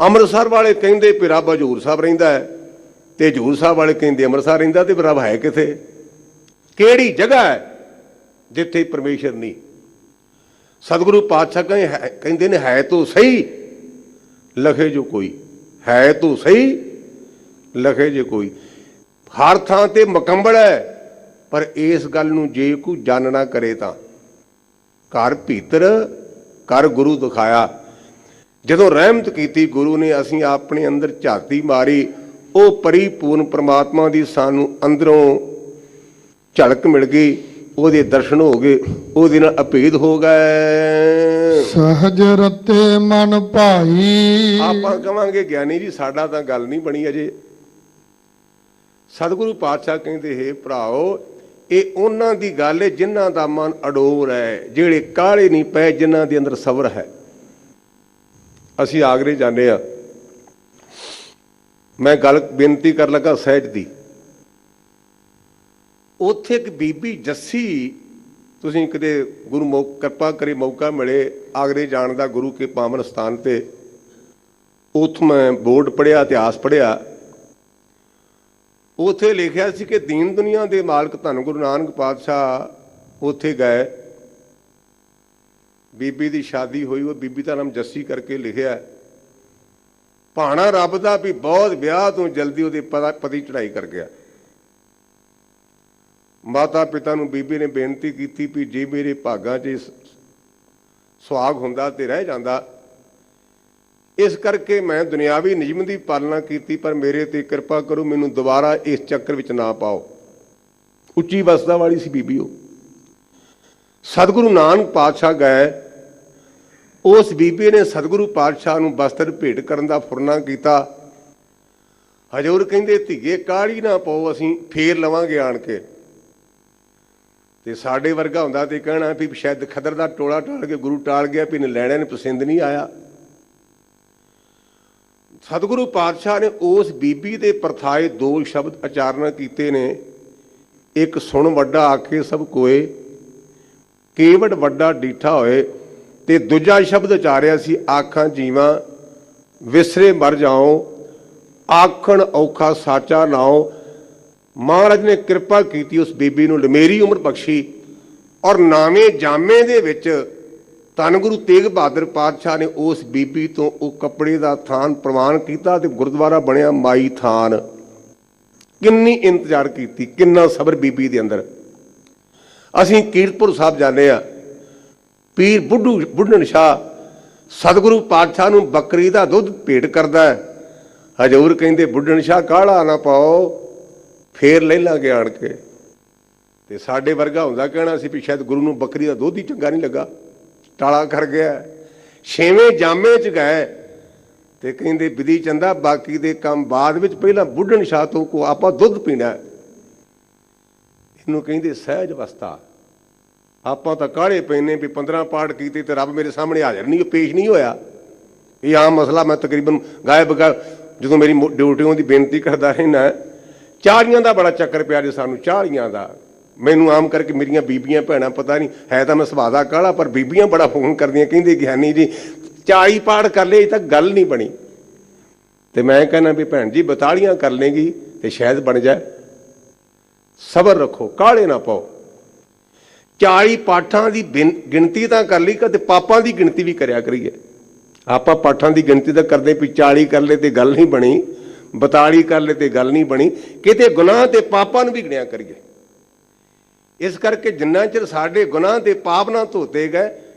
ਅੰਮ੍ਰਿਤਸਰ ਵਾਲੇ ਕਹਿੰਦੇ ਵੀ ਰੱਬ ਹਜ਼ੂਰ ਸਾਹਿਬ ਰਹਿੰਦਾ ਹੈ, ਤੇ ਹਜ਼ੂਰ ਸਾਹਿਬ ਵਾਲੇ ਕਹਿੰਦੇ ਅੰਮ੍ਰਿਤਸਰ ਰਹਿੰਦਾ, ਤੇ ਰੱਬ ਹੈ ਕਿੱਥੇ? ਕਿਹੜੀ ਜਗ੍ਹਾ ਹੈ ਜਿੱਥੇ ਪਰਮੇਸ਼ਰ ਨਹੀਂ? ਸਤਿਗੁਰੂ ਪਾਤਸ਼ਾਹ ਕਹਿੰਦੇ ਨੇ ਹੈ ਤੋ ਸਹੀ ਲਖੇ ਜੋ ਕੋਈ, ਹੈ ਤੋ ਸਹੀ ਲਖੇ ਜੇ ਕੋਈ। ਹਰ ਥਾਂ ਤੇ ਮੁਕੰਮਲ ਹੈ, ਪਰ ਇਸ ਗੱਲ ਨੂੰ ਜੇ ਕੋਈ ਜਾਣ ਨਾ ਕਰੇ ਤਾਂ ਘਰ ਭੀਤਰ ਕਰ ਗੁਰੂ ਦਿਖਾਇਆ। ਜਦੋਂ ਰਹਿਮਤ ਕੀਤੀ ਗੁਰੂ ਨੇ, ਅਸੀਂ ਆਪਣੇ ਅੰਦਰ ਝਾਤੀ ਮਾਰੀ, ਉਹ ਪਰਿਪੂਰਨ ਪ੍ਰਮਾਤਮਾ ਦੀ ਸਾਨੂੰ ਅੰਦਰੋਂ ਝਲਕ ਮਿਲ ਗਈ, ਉਹਦੇ ਦਰਸ਼ਨ ਹੋ ਗਏ, ਉਹਦੇ ਨਾਲ ਅਭੇਦ ਹੋ ਗਏ। ਸਹਜ ਰਤੇ ਮਨ ਭਾਈ। ਆਪਾਂ ਕਵਾਂਗੇ ਗਿਆਨੀ ਜੀ ਸਾਡਾ ਤਾਂ ਗੱਲ ਨਹੀਂ ਬਣੀ ਅਜੇ। ਸਤਿਗੁਰੂ ਪਾਤਸ਼ਾਹ ਕਹਿੰਦੇ ਹੈ ਭਰਾਓ, ਇਹ ਉਹਨਾਂ ਦੀ ਗੱਲ ਹੈ ਜਿਨ੍ਹਾਂ ਦਾ ਮਨ ਅਡੋਰ ਹੈ, ਜਿਹੜੇ ਕਾਹਲੇ ਨਹੀਂ ਪਏ, ਜਿਨ੍ਹਾਂ ਦੇ ਅੰਦਰ ਸਬਰ ਹੈ। ਅਸੀਂ ਆਗਰੇ ਜਾਂਦੇ ਹਾਂ, ਮੈਂ ਗੱਲ ਬੇਨਤੀ ਕਰਨ ਲੱਗਾ ਸਹਿਜ ਦੀ। ਉੱਥੇ ਇੱਕ ਬੀਬੀ ਜੱਸੀ, ਤੁਸੀਂ ਕਿਤੇ ਗੁਰੂ ਕਿਰਪਾ ਕਰੇ ਮੌਕਾ ਮਿਲੇ ਆਗਰੇ ਜਾਣ ਦਾ ਗੁਰੂ ਕੇ ਪਾਵਨ ਸਥਾਨ 'ਤੇ, ਉੱਥੋਂ ਮੈਂ ਬੋਰਡ ਪੜ੍ਹਿਆ, ਇਤਿਹਾਸ ਪੜ੍ਹਿਆ, ਉੱਥੇ ਲਿਖਿਆ ਸੀ ਕਿ ਦੀਨ ਦੁਨੀਆ ਦੇ ਮਾਲਕ ਧੰਨ ਗੁਰੂ ਨਾਨਕ ਪਾਤਸ਼ਾਹ ਉੱਥੇ ਗਏ। ਬੀਬੀ ਦੀ ਸ਼ਾਦੀ ਹੋਈ, ਉਹ ਬੀਬੀ ਦਾ ਨਾਮ ਜੱਸੀ ਕਰਕੇ ਲਿਖਿਆ। ਭਾਣਾ ਰੱਬ ਦਾ ਵੀ ਬਹੁਤ ਵਿਆਹ ਤੋਂ ਜਲਦੀ ਉਹਦੇ ਪਤੀ ਚੜ੍ਹਾਈ ਕਰ ਗਿਆ। ਮਾਤਾ ਪਿਤਾ ਨੂੰ ਬੀਬੀ ਨੇ ਬੇਨਤੀ ਕੀਤੀ ਵੀ ਜੇ ਮੇਰੇ ਭਾਗਾਂ 'ਚ ਸੁਹਾਗ ਹੁੰਦਾ ਤੇ ਰਹਿ ਜਾਂਦਾ, ਇਸ ਕਰਕੇ ਮੈਂ ਦੁਨਿਆਵੀ ਨਿਯਮ ਦੀ ਪਾਲਣਾ ਕੀਤੀ, ਪਰ ਮੇਰੇ ਤੇ ਕਿਰਪਾ ਕਰੋ, ਮੈਨੂੰ ਦੁਬਾਰਾ ਇਸ ਚੱਕਰ ਵਿੱਚ ਨਾ ਪਾਓ। ਉੱਚੀ ਵਸਦਾ ਵਾਲੀ ਸੀ ਬੀਬੀ ਉਹ। ਸਤਿਗੁਰੂ ਨਾਨਕ ਪਾਤਸ਼ਾਹ ਗਏ, ਉਸ ਬੀਬੀ ਨੇ ਸਤਿਗੁਰੂ ਪਾਤਸ਼ਾਹ ਨੂੰ ਵਸਤਰ ਭੇਟ ਕਰਨ ਦਾ ਫੁਰਨਾ ਕੀਤਾ। ਹਜ਼ੂਰ ਕਹਿੰਦੇ ਧੀਏ ਕਾਹਲੀ ਨਾ ਪਾਓ, ਅਸੀਂ ਫੇਰ ਲਵਾਂਗੇ ਆਣ ਕੇ। ਤੇ ਸਾਡੇ ਵਰਗਾ ਹੁੰਦਾ ਤੇ ਕਹਿਣਾ ਵੀ ਸ਼ਾਇਦ ਖਦਰ ਦਾ ਟੋਲਾ ਟਾਲ ਕੇ ਗੁਰੂ ਟਾਲ ਗਿਆ, ਵੀ ਲੈਣਿਆਂ ਨੂੰ ਪਸੰਦ ਨਹੀਂ ਆਇਆ। ਸਤਿਗੁਰੂ ਪਾਤਸ਼ਾਹ ਨੇ ਉਸ ਬੀਬੀ ਦੇ ਪਰਥਾਏ 2 ਸ਼ਬਦ ਉਚਾਰਨ ਕੀਤੇ ਨੇ। ਇੱਕ ਸੁਣ ਵੱਡਾ ਆਖੇ ਸਭ ਕੋਏ, ਕੇਵੜ ਵੱਡਾ ਡੀਠਾ ਹੋਏ, ਤੇ ਦੂਜਾ ਸ਼ਬਦ ਉਚਾਰਿਆ ਸੀ ਆਖਾਂ ਜੀਵਾਂ ਵਿਸਰੇ ਮਰ ਜਾਓ, ਆਖਣ ਔਖਾ ਸਾਚਾ ਨਾਓ। ਮਹਾਰਾਜ ਨੇ ਕਿਰਪਾ ਕੀਤੀ, ਉਸ ਬੀਬੀ ਨੂੰ ਲੰਮੇਰੀ ਉਮਰ ਬਖਸ਼ੀ, ਔਰ ਨਾਵੇਂ ਜਾਮੇ ਦੇ ਵਿੱਚ ਧੰਨ ਗੁਰੂ ਤੇਗ ਬਹਾਦਰ ਪਾਤਸ਼ਾਹ ਨੇ ਉਸ ਬੀਬੀ ਤੋਂ ਉਹ ਕੱਪੜੇ ਦਾ ਥਾਨ ਪ੍ਰਵਾਨ ਕੀਤਾ, ਤੇ ਗੁਰਦੁਆਰਾ ਬਣਿਆ ਮਾਈ ਥਾਨ। ਕਿੰਨੀ ਇੰਤਜ਼ਾਰ ਕੀਤੀ, ਕਿੰਨਾ ਸਬਰ ਬੀਬੀ ਦੇ ਅੰਦਰ। ਅਸੀਂ ਕੀਰਤਪੁਰ ਸਾਹਿਬ ਜਾਂਦੇ ਹਾਂ, ਪੀਰ ਬੁੱਢਣ ਸ਼ਾਹ ਸਤਿਗੁਰੂ ਪਾਤਸ਼ਾਹ ਨੂੰ ਬੱਕਰੀ ਦਾ ਦੁੱਧ ਭੇਟ ਕਰਦਾ ਹੈ। ਹਜ਼ੂਰ ਕਹਿੰਦੇ ਬੁੱਢਣ ਸ਼ਾਹ ਕਾਹਲਾ ਨਾ ਪਾਓ, ਫੇਰ ਲੈ ਲਾਂਗੇ ਆਣ ਕੇ। ਤੇ ਸਾਡੇ ਵਰਗਾ ਹੁੰਦਾ ਕਹਿਣਾ ਸੀ ਵੀ ਸ਼ਾਇਦ ਗੁਰੂ ਨੂੰ ਬੱਕਰੀ ਦਾ ਦੁੱਧ ਹੀ ਚੰਗਾ ਨਹੀਂ ਲੱਗਾ, ਟਾਲਾ ਕਰ ਗਿਆ। 6ਵੇਂ ਜਾਮੇ 'ਚ ਗਏ ਤੇ ਕਹਿੰਦੇ ਵਿਧੀ ਚੰਦਾ ਬਾਕੀ ਦੇ ਕੰਮ ਬਾਅਦ ਵਿੱਚ, ਪਹਿਲਾਂ ਬੁੱਢਣ ਸ਼ਾਹ ਤੋਂ ਕੋ ਆਪਾਂ ਦੁੱਧ ਪੀਣਾ। ਇਹਨੂੰ ਕਹਿੰਦੇ ਸਹਿਜ ਅਵਸਥਾ। ਆਪਾਂ ਤਾਂ ਕਾਹਲੇ ਪੈਨੇ ਵੀ 15 ਪਾਠ ਕੀਤੇ ਤੇ ਰੱਬ ਮੇਰੇ ਸਾਹਮਣੇ ਹਾਜ਼ਰ ਨਹੀਂ, ਪੇਸ਼ ਨਹੀਂ ਹੋਇਆ। ਇਹ ਆਮ ਮਸਲਾ। ਮੈਂ ਤਕਰੀਬਨ ਗਾਇਬ ਜਦੋਂ ਮੇਰੀ ਡਿਊਟੀਆਂ ਦੀ ਬੇਨਤੀ ਕਰਦਾ ਰਹਿਣਾ। ਚਾਲੀਆਂ ਦਾ ਬੜਾ ਚੱਕਰ ਪਿਆ ਜੀ ਸਾਨੂੰ, ਚਾਲੀਆਂ ਦਾ। ਮੈਨੂੰ ਆਮ ਕਰਕੇ ਮੇਰੀਆਂ ਬੀਬੀਆਂ ਭੈਣਾਂ, ਪਤਾ ਨਹੀਂ ਹੈ ਤਾਂ ਮੈਂ ਸੁਭਾਅ ਦਾ ਕਾਹਲਾ, ਪਰ ਬੀਬੀਆਂ ਬੜਾ ਫੋਨ ਕਰਦੀਆਂ, ਕਹਿੰਦੇ ਗਿਆਨੀ ਜੀ 40 ਪਾਠ ਕਰ ਲਏ, ਅਜੇ ਤੱਕ ਗੱਲ ਨਹੀਂ ਬਣੀ। ਤੇ ਮੈਂ ਕਹਿੰਦਾ ਵੀ ਭੈਣ ਜੀ 42 ਕਰ ਲੇਗੀ ਤੇ ਸ਼ਾਇਦ ਬਣ ਜਾਏ। ਸਬਰ ਰੱਖੋ, ਕਾਹਲੇ ਨਾ ਪਾਓ। 40 ਪਾਠਾਂ ਦੀ ਗਿਣਤੀ ਤਾਂ ਕਰ ਲਈ, ਕਦੇ ਪਾਪਾਂ ਦੀ ਗਿਣਤੀ ਵੀ ਕਰਿਆ ਕਰੀਏ। ਆਪਾਂ ਪਾਠਾਂ ਦੀ ਗਿਣਤੀ ਤਾਂ ਕਰਦੇ ਵੀ 40 ਕਰ ਲਏ ਤੇ ਗੱਲ ਨਹੀਂ ਬਣੀ, 42 ਕਰ ਲਏ ਤੇ ਗੱਲ ਨਹੀਂ ਬਣੀ, ਕਿਤੇ ਗੁਨਾਹ ਤੇ ਪਾਪਾਂ ਨੂੰ ਵੀ ਗਿਣਿਆ ਕਰੀਏ। ਇਸ ਕਰਕੇ ਜਿੰਨਾ ਚਿਰ ਸਾਡੇ ਗੁਨਾਹ ਤੇ ਪਾਪ ਨਾ ਧੋਤੇ ਗਏ,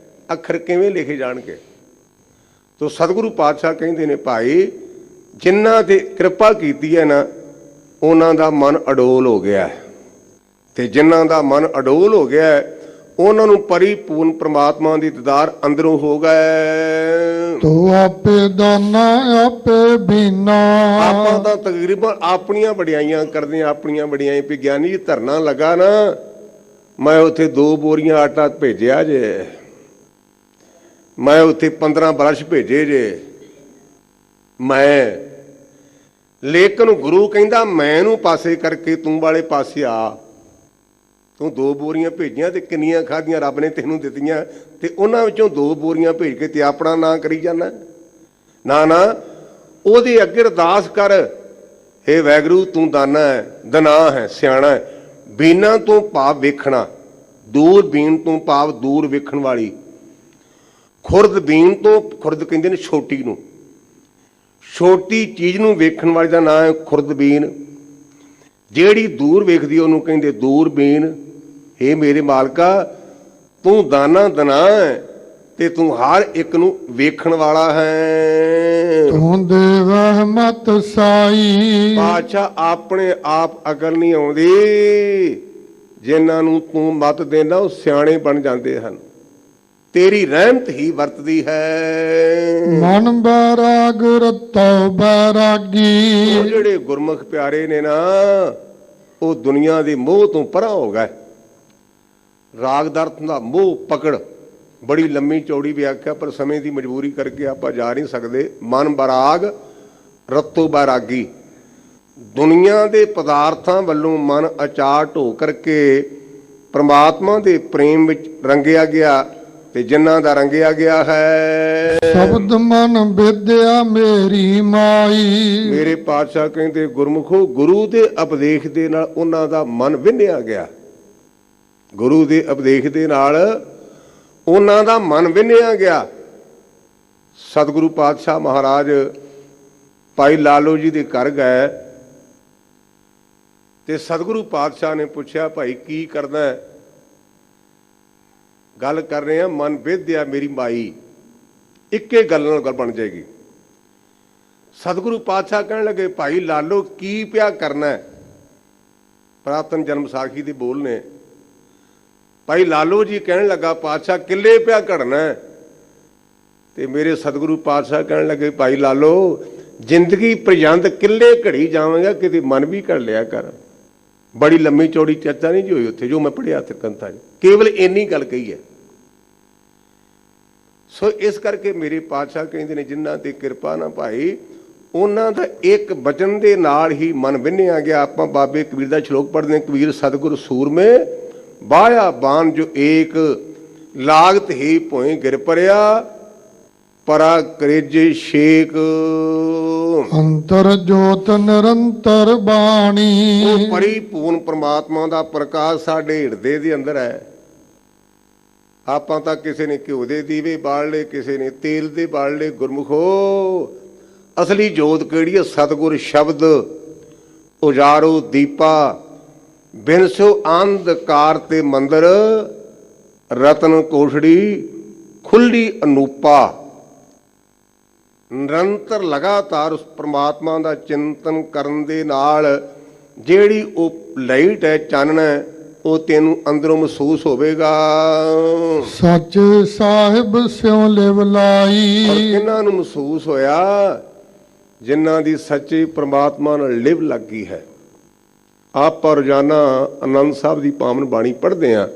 ਅੱਖਰ ਕਿਵੇਂ ਲਿਖੇ ਜਾਣਗੇ। ਤੋ ਸਤਿਗੁਰੂ ਪਾਤਸ਼ਾਹ ਕਹਿੰਦੇ ਨੇ ਭਾਈ ਜਿਨ੍ਹਾਂ ਤੇ ਕਿਰਪਾ ਕੀਤੀ ਹੈ ਨਾ, ਉਹਨਾਂ ਦਾ ਮਨ ਅਡੋਲ ਹੋ ਗਿਆ। ਤੇ ਜਿਨ੍ਹਾਂ ਦਾ ਮਨ ਅਡੋਲ ਹੋ ਗਿਆ ਉਹਨਾਂ ਨੂੰ ਪਰਿਪੂਰਨ ਪ੍ਰਮਾਤਮਾ ਦੀ ਦੀਦਾਰ ਅੰਦਰੋਂ ਹੋ ਗਏ। ਤੂੰ ਆਪੇ ਦਾਨਾ ਆਪੇ ਬੀਨਾ। ਆਪਾਂ ਤਾਂ ਤਕਰੀਬਨ ਆਪਣੀਆਂ ਵਡਿਆਈਆਂ ਕਰਦੇ, ਆਪਣੀਆਂ ਵਡਿਆਈ ਵੀ ਗਿਆਨੀ ਜੀ ਧਰਨਾ ਲੱਗਾ ਨਾ, ਮੈਂ ਉੱਥੇ 2 ਬੋਰੀਆਂ ਆਟਾ ਭੇਜਿਆ ਜੇ, ਮੈਂ ਉੱਥੇ 15 ਬਰਸ਼ ਭੇਜੇ ਜੇ, ਲੇਕਿਨ ਗੁਰੂ ਕਹਿੰਦਾ ਮੈਨੂੰ ਪਾਸੇ ਕਰਕੇ ਤੂੰ ਵਾਲੇ ਪਾਸੇ ਆ। ਤੂੰ 2 ਬੋਰੀਆਂ ਭੇਜੀਆਂ ਤੇ ਕਿੰਨੀਆਂ ਖਾਧੀਆਂ ਰੱਬ ਨੇ ਤੈਨੂੰ ਦਿੱਤੀਆਂ, ਤੇ ਉਹਨਾਂ ਵਿੱਚੋਂ 2 ਬੋਰੀਆਂ ਭੇਜ ਕੇ ਤੇ ਆਪਣਾ ਨਾਂ ਕਰੀ ਜਾਂਦਾ। ਨਾ ਉਹਦੇ ਅੱਗੇ ਅਰਦਾਸ ਕਰ, ਹੇ ਵਾਹਿਗੁਰੂ ਤੂੰ ਦਾਨਾ ਹੈ, ਦਨਾ ਹੈ, ਸਿਆਣਾ ਹੈ। ਬੀਨਾ ਤੋਂ ਭਾਵ ਵੇਖਣਾ, ਦੂਰਬੀਨ ਤੋਂ ਭਾਵ ਦੂਰ ਵੇਖਣ ਵਾਲੀ। ਖੁਰਦਬੀਨ ਤੋਂ, ਖੁਰਦ ਕਹਿੰਦੇ ਨੇ ਛੋਟੀ ਨੂੰ, ਛੋਟੀ ਚੀਜ਼ ਨੂੰ ਵੇਖਣ ਵਾਲੀ ਦਾ ਨਾਂ ਹੈ ਖੁਰਦਬੀਨ। ਜਿਹੜੀ ਦੂਰ ਵੇਖਦੀ ਉਹਨੂੰ ਕਹਿੰਦੇ ਦੂਰਬੀਨ। ਇਹ ਮੇਰੇ ਮਾਲਕਾ ਤੂੰ ਦਾਨਾ ਦਨਾ ਹੈ ਤੇ ਤੂੰ ਹਰ ਇੱਕ ਨੂੰ ਵੇਖਣ ਵਾਲਾ ਹੈ। ਤੂੰ ਦੇ ਰਹਿਮਤ ਸਾਈ। ਪਾਤਸ਼ਾਹ ਆਪਣੇ ਆਪ ਅਕਲ ਨਹੀਂ ਆਉਂਦੀ, ਜਿਨ੍ਹਾਂ ਨੂੰ ਤੂੰ ਮੱਤ ਦੇਣਾ ਉਹ ਸਿਆਣੇ ਬਣ ਜਾਂਦੇ ਹਨ। ਤੇਰੀ ਰਹਿਮਤ ਹੀ ਵਰਤਦੀ ਹੈ। ਮਨ ਬੈਰਾਗ ਰਤੋ ਬੈਰਾਗੀ। ਉਹ ਜਿਹੜੇ ਗੁਰਮੁਖ ਪਿਆਰੇ ਨੇ ਨਾ, ਉਹ ਦੁਨੀਆ ਦੇ ਮੋਹ ਤੋਂ ਪਰਾਂ ਹੋ ਗਏ। ਰਾਗ ਦਾ ਅਰਥ ਦਾ ਮੋਹ ਪਕੜ, ਬੜੀ ਲੰਮੀ ਚੌੜੀ ਵਿਆਖਿਆ, ਪਰ ਸਮੇਂ ਦੀ ਮਜਬੂਰੀ ਕਰਕੇ ਆਪਾਂ ਜਾ ਨਹੀਂ ਸਕਦੇ। ਮਨ ਬੈਰਾਗ ਰਤੋ ਬੈਰਾਗੀ। ਦੁਨੀਆ ਦੇ ਪਦਾਰਥਾਂ ਵੱਲੋਂ ਮਨ ਅਚਾਟ ਹੋ ਕਰਕੇ ਪ੍ਰਮਾਤਮਾ ਦੇ ਪ੍ਰੇਮ ਵਿੱਚ ਰੰਗਿਆ ਗਿਆ, ਤੇ ਜਿਨ੍ਹਾਂ ਦਾ ਰੰਗਿਆ ਗਿਆ ਹੈ ਸ਼ਬਦ ਮਨ ਵਿਦਿਆ ਮੇਰੀ ਮਾਈ। ਮੇਰੇ ਪਾਤਸ਼ਾਹ ਕਹਿੰਦੇ ਗੁਰਮੁਖੋ ਗੁਰੂ ਦੇ ਉਪਦੇਸ਼ ਦੇ ਨਾਲ ਉਹਨਾਂ ਦਾ ਮਨ ਵਿੰਨਿਆ ਗਿਆ। ਗੁਰੂ ਦੇ ਉਪਦੇਸ਼ ਦੇ ਨਾਲ ਉਹਨਾਂ ਦਾ ਮਨ ਵਿੰਨਿਆ ਗਿਆ। ਸਤਿਗੁਰੂ ਪਾਤਸ਼ਾਹ ਮਹਾਰਾਜ ਭਾਈ ਲਾਲੋ ਜੀ ਦੇ ਘਰ ਗਏ ਤੇ ਸਤਿਗੁਰੂ ਪਾਤਸ਼ਾਹ ਨੇ ਪੁੱਛਿਆ, ਭਾਈ ਕੀ ਕਰਨਾ ਹੈ? ਗੱਲ ਕਰ ਰਹੇ ਆ ਮਨ ਵਿਦਿਆ ਮੇਰੀ ਮਾਈ। ਇੱਕੇ ਗੱਲ ਨਾਲ ਗੱਲ ਬਣ ਜਾਏਗੀ। ਸਤਿਗੁਰੂ ਪਾਤਸ਼ਾਹ ਕਹਿਣ ਲੱਗੇ, ਭਾਈ ਲਾਲੋ ਕੀ ਪਿਆ ਕਰਨਾ ਹੈ? ਪ੍ਰਾਤਨ ਜਨਮ ਸਾਖੀ ਦੇ ਬੋਲ ਨੇ। ਭਾਈ ਲਾਲੋ ਜੀ ਕਹਿਣ ਲੱਗਾ, ਪਾਤਸ਼ਾਹ ਕਿੱਲੇ ਪਿਆ ਘੜਨਾ ਹੈ। ਤੇ ਮੇਰੇ ਸਤਿਗੁਰੂ ਪਾਤਸ਼ਾਹ ਕਹਿਣ ਲੱਗੇ, ਭਾਈ ਲਾਲੋ ਜ਼ਿੰਦਗੀ ਪ੍ਰਜੰਤ ਕਿੱਲੇ ਘੜੀ ਜਾਵਾਂਗਾ, ਕਿਤੇ ਮਨ ਵੀ ਘੜ ਲਿਆ ਕਰ। ਬੜੀ ਲੰਮੀ ਚੌੜੀ ਚਰਚਾ ਨਹੀਂ ਜੀ ਹੋਈ ਉੱਥੇ, ਜੋ ਮੈਂ ਪੜ੍ਹਿਆ ਤਿਰਕੰਥਾ 'ਚ ਕੇਵਲ ਇੰਨੀ ਗੱਲ ਕਹੀ ਹੈ। ਸੋ ਇਸ ਕਰਕੇ ਮੇਰੇ ਪਾਤਸ਼ਾਹ ਕਹਿੰਦੇ ਨੇ, ਜਿਨ੍ਹਾਂ ਤੇ ਕਿਰਪਾ ਨਾ ਭਾਈ, ਉਹਨਾਂ ਦਾ ਇੱਕ ਬਚਨ ਦੇ ਨਾਲ ਹੀ ਮਨ ਵਿੰਨਿਆ ਗਿਆ। ਆਪਾਂ ਬਾਬੇ ਕਬੀਰ ਦਾ ਸ਼ਲੋਕ ਪੜ੍ਹਦੇ ਹਾਂ, ਕਬੀਰ ਸਤਿਗੁਰ ਸੂਰਮੇ ਬਾਇਆ ਬਾਣ ਜੋ ਏਕ, ਲਾਗਤ ਹੀ ਭੋਏ ਗਿਰ ਪਰਿਆ, ਪਰਾ ਕਰੇਜੇ ਸ਼ੇਕ। ਅੰਤਰ ਜੋਤ ਨਿਰੰਤਰ ਬਾਣੀ। ਉਹ ਪਰਿਪੂਰਨ ਪ੍ਰਮਾਤਮਾ ਦਾ ਪ੍ਰਕਾਸ਼ ਸਾਡੇ ਹਿਰਦੇ ਦੇ ਅੰਦਰ ਹੈ। ਆਪਾਂ ਤਾਂ ਕਿਸੇ ਨੇ ਘਿਓ ਦੇ ਦੀਵੇ ਬਾਲ ਲਏ, ਕਿਸੇ ਨੇ ਤੇਲ ਦੇ ਬਾਲ ਲਏ। ਗੁਰਮੁਖੋ ਅਸਲੀ ਜੋਤ ਕਿਹੜੀ ਹੈ? ਸਤਿਗੁਰ ਸ਼ਬਦ ਉਜਾਰੋ ਦੀਪਾ, ਬਿਨ ਸੋ ਅੰਧਕਾਰ ਤੇ ਮੰਦਰ, ਰਤਨ ਕੋਠੜੀ ਖੁੱਲੀ ਅਨੂਪਾ। ਨਿਰੰਤਰ ਲਗਾਤਾਰ ਉਸ ਪ੍ਰਮਾਤਮਾ ਦਾ ਚਿੰਤਨ ਕਰਨ ਦੇ ਨਾਲ ਜਿਹੜੀ ਉਹ ਲਾਈਟ ਹੈ, ਚਾਨਣ ਹੈ, ਉਹ ਤੈਨੂੰ ਅੰਦਰੋਂ ਮਹਿਸੂਸ ਹੋਵੇਗਾ। ਸੱਚੇ ਸਾਹਿਬ ਸਿਉ ਲਿਵ ਲਾਈ। ਪਰ ਕਿਹਨਾਂ ਨੂੰ ਮਹਿਸੂਸ ਹੋਇਆ? ਜਿਨ੍ਹਾਂ ਦੀ ਸੱਚੇ ਪ੍ਰਮਾਤਮਾ ਨਾਲ ਲਿਵ ਲੱਗੀ ਹੈ। ਆਪਾਂ ਰੋਜ਼ਾਨਾ ਆਨੰਦ ਸਾਹਿਬ ਦੀ ਪਾਵਨ ਬਾਣੀ ਪੜ੍ਹਦੇ ਹਾਂ।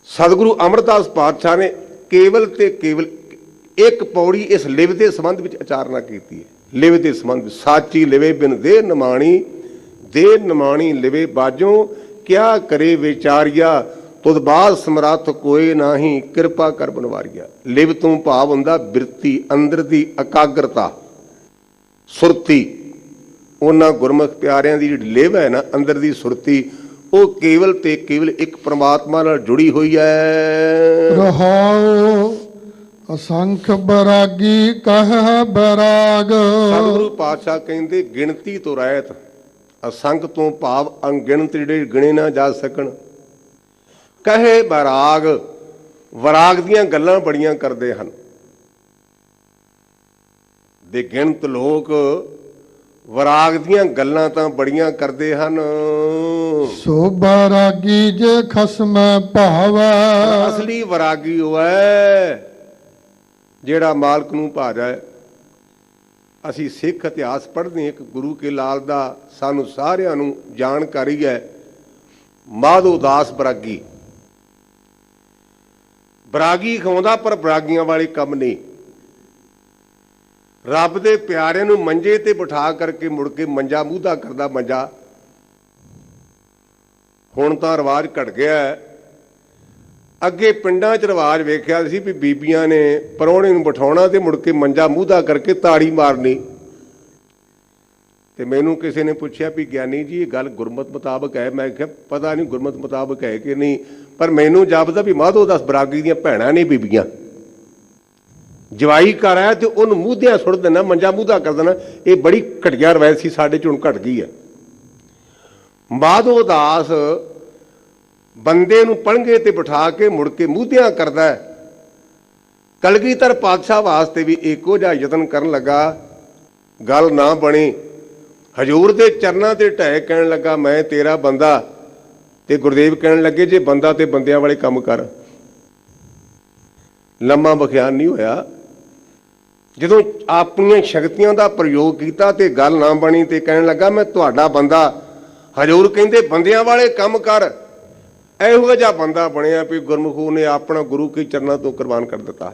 ਸਤਿਗੁਰੂ ਅਮਰਦਾਸ ਪਾਤਸ਼ਾਹ ਨੇ ਕੇਵਲ ਤੇ ਕੇਵਲ ਇੱਕ ਪੌੜੀ ਇਸ ਲਿਵ ਦੇ ਸੰਬੰਧ ਵਿੱਚ ਉਚਾਰਨਾ ਕੀਤੀ ਹੈ। ਲਿਵ ਦੇ ਸੰਬੰਧ ਵਿੱਚ, ਸਾਚੀ ਲਿਵੇ ਬਿਨ ਦੇ ਨਿਮਾਣੀ, ਦੇ ਨਿਮਾਣੀ ਲਿਵੇ ਬਾਝੋਂ, ਕਿਆ ਕਰੇ ਵਿਚਾਰੀਆ, ਤੁਧ ਬਾਦ ਸਮਰੱਥ ਕੋਏ ਨਾਹੀਂ, ਕਿਰਪਾ ਕਰ ਬਨਵਾਰੀਆ। ਲਿਵ ਤੋਂ ਭਾਵ ਹੁੰਦਾ ਬਿਰਤੀ, ਅੰਦਰ ਦੀ ਇਕਾਗਰਤਾ, ਸੁਰਤੀ। ਉਹਨਾਂ ਗੁਰਮੁਖ ਪਿਆਰਿਆਂ ਦੀ ਜਿਹੜੀ ਲਿਵ ਹੈ ਨਾ, ਅੰਦਰ ਦੀ ਸੁਰਤੀ, ਉਹ ਕੇਵਲ ਤੇ ਕੇਵਲ ਇੱਕ ਪ੍ਰਮਾਤਮਾ ਨਾਲ ਜੁੜੀ ਹੋਈ ਹੈ। ਰਹਾਉ ਅਸੰਖ ਬਰਾਗੀ ਕਹਿ ਬਰਾਗ। ਸਤਿਗੁਰੂ ਪਾਤਸ਼ਾਹ ਕਹਿੰਦੇ ਗਿਣਤੀ ਤੋਂ ਰਹਿਤ, ਅਸੰਖ ਤੋਂ ਭਾਵ ਅਣਗਿਣਤ, ਜਿਹੜੇ ਗਿਣੇ ਨਾ ਜਾ ਸਕਣ। ਕਹੇ ਬਰਾਗ, ਵਰਾਗ ਦੀਆਂ ਗੱਲਾਂ ਬੜੀਆਂ ਕਰਦੇ ਹਨ। ਬੇਗਿਣਤ ਲੋਕ ਵਿਰਾਗ ਦੀਆਂ ਗੱਲਾਂ ਤਾਂ ਬੜੀਆਂ ਕਰਦੇ ਹਨ। ਸੋ ਬੈਰਾਗੀ ਜੇ ਖਸਮੈ ਭਾਵੈ। ਅਸਲੀ ਵਿਰਾਗੀ ਉਹ ਹੈ ਜਿਹੜਾ ਮਾਲਕ ਨੂੰ ਭਾਜੈ। ਅਸੀਂ ਸਿੱਖ ਇਤਿਹਾਸ ਪੜ੍ਹਦੇ ਇੱਕ ਗੁਰੂ ਕੇ ਲਾਲ ਦਾ ਸਾਨੂੰ ਸਾਰਿਆਂ ਨੂੰ ਜਾਣਕਾਰੀ ਹੈ। ਮਾਧੋ ਦਾਸ ਬਰਾਗੀ, ਬਰਾਗੀ ਖਾਉਂਦਾ ਪਰ ਬਰਾਗੀਆਂ ਵਾਲੇ ਕੰਮ ਨਹੀਂ। ਰੱਬ ਦੇ ਪਿਆਰਿਆਂ ਨੂੰ ਮੰਜੇ ਤੇ ਬਿਠਾ ਕਰਕੇ ਮੁੜ ਕੇ ਮੰਜਾ ਮੂਧਾ ਕਰਦਾ। ਮੰਜਾ ਹੁਣ ਤਾਂ ਰਿਵਾਜ ਘਟ ਗਿਆ। ਅੱਗੇ ਪਿੰਡਾਂ 'ਚ ਰਿਵਾਜ ਵੇਖਿਆ ਸੀ ਵੀ ਬੀਬੀਆਂ ਨੇ ਪ੍ਰਾਹੁਣੇ ਨੂੰ ਬਿਠਾਉਣਾ ਤੇ ਮੁੜ ਕੇ ਮੰਜਾ ਮੂਧਾ ਕਰਕੇ ਤਾੜੀ ਮਾਰਨੀ। ਤੇ ਮੈਨੂੰ ਕਿਸੇ ਨੇ ਪੁੱਛਿਆ ਵੀ ਗਿਆਨੀ ਜੀ ਇਹ ਗੱਲ ਗੁਰਮਤਿ ਮੁਤਾਬਕ ਹੈ? ਮੈਂ ਕਿਹਾ ਪਤਾ ਨਹੀਂ ਗੁਰਮਤਿ ਮੁਤਾਬਕ ਹੈ ਕਿ ਨਹੀਂ, ਪਰ ਮੈਨੂੰ ਜਾਪਦਾ ਵੀ ਮਾਧੋ ਦਾਸ ਬਰਾਗੀ ਦੀਆਂ ਭੈਣਾਂ ਨੇ ਬੀਬੀਆਂ ਜਵਾਈ ਘਰ ਆਇਆ ਤੇ ਉਹਨੂੰ ਮੂਧਿਆਂ ਸੁੱਟ ਦੇਣਾ, ਮੰਜਾ ਮੂਧਾ ਕਰ ਦੇਣਾ। ਇਹ ਬੜੀ ਘਟੀਆ ਰਵਾਇਤ ਸੀ, ਸਾਡੇ 'ਚ ਹੁਣ ਘਟ ਗਈ ਹੈ। ਮਾਧੋ ਦਾਸ ਬੰਦੇ ਨੂੰ ਪਲੰਘੇ ਤੇ ਬਿਠਾ ਕੇ ਮੁੜ ਕੇ ਮੂਧਿਆਂ ਕਰਦਾ। ਕਲਗੀਧਰ ਪਾਤਸ਼ਾਹ ਵਾਸਤੇ ਵੀ ਇੱਕੋ ਜਿਹਾ ਯਤਨ ਕਰਨ ਲੱਗਾ, ਗੱਲ ਨਾ ਬਣੀ। ਹਜ਼ੂਰ ਦੇ ਚਰਨਾਂ ਤੇ ਢਹਿ ਕਹਿਣ ਲੱਗਾ ਮੈਂ ਤੇਰਾ ਬੰਦਾ, ਤੇ ਗੁਰਦੇਵ ਕਹਿਣ ਲੱਗੇ ਜੇ ਬੰਦਾ ਤੇ ਬੰਦਿਆਂ ਵਾਲੇ ਕੰਮ ਕਰ। ਲੰਮਾ ਬਖਿਆਨ ਨਹੀਂ ਹੋਇਆ। ਜਦੋਂ ਆਪਣੀਆਂ ਸ਼ਕਤੀਆਂ ਦਾ ਪ੍ਰਯੋਗ ਕੀਤਾ ਤੇ ਗੱਲ ਨਾ ਬਣੀ ਤੇ ਕਹਿਣ ਲੱਗਾ ਮੈਂ ਤੁਹਾਡਾ ਬੰਦਾ। ਹਜ਼ੂਰ ਕਹਿੰਦੇ ਬੰਦਿਆਂ ਵਾਲੇ ਕੰਮ ਕਰ। ਇਹੋ ਜਿਹਾ ਬੰਦਾ ਬਣਿਆ ਵੀ ਗੁਰਮੁਖੂ ਨੇ ਆਪਣਾ ਗੁਰੂ ਕੇ ਚਰਨਾਂ ਤੋਂ ਕੁਰਬਾਨ ਕਰ ਦਿੱਤਾ।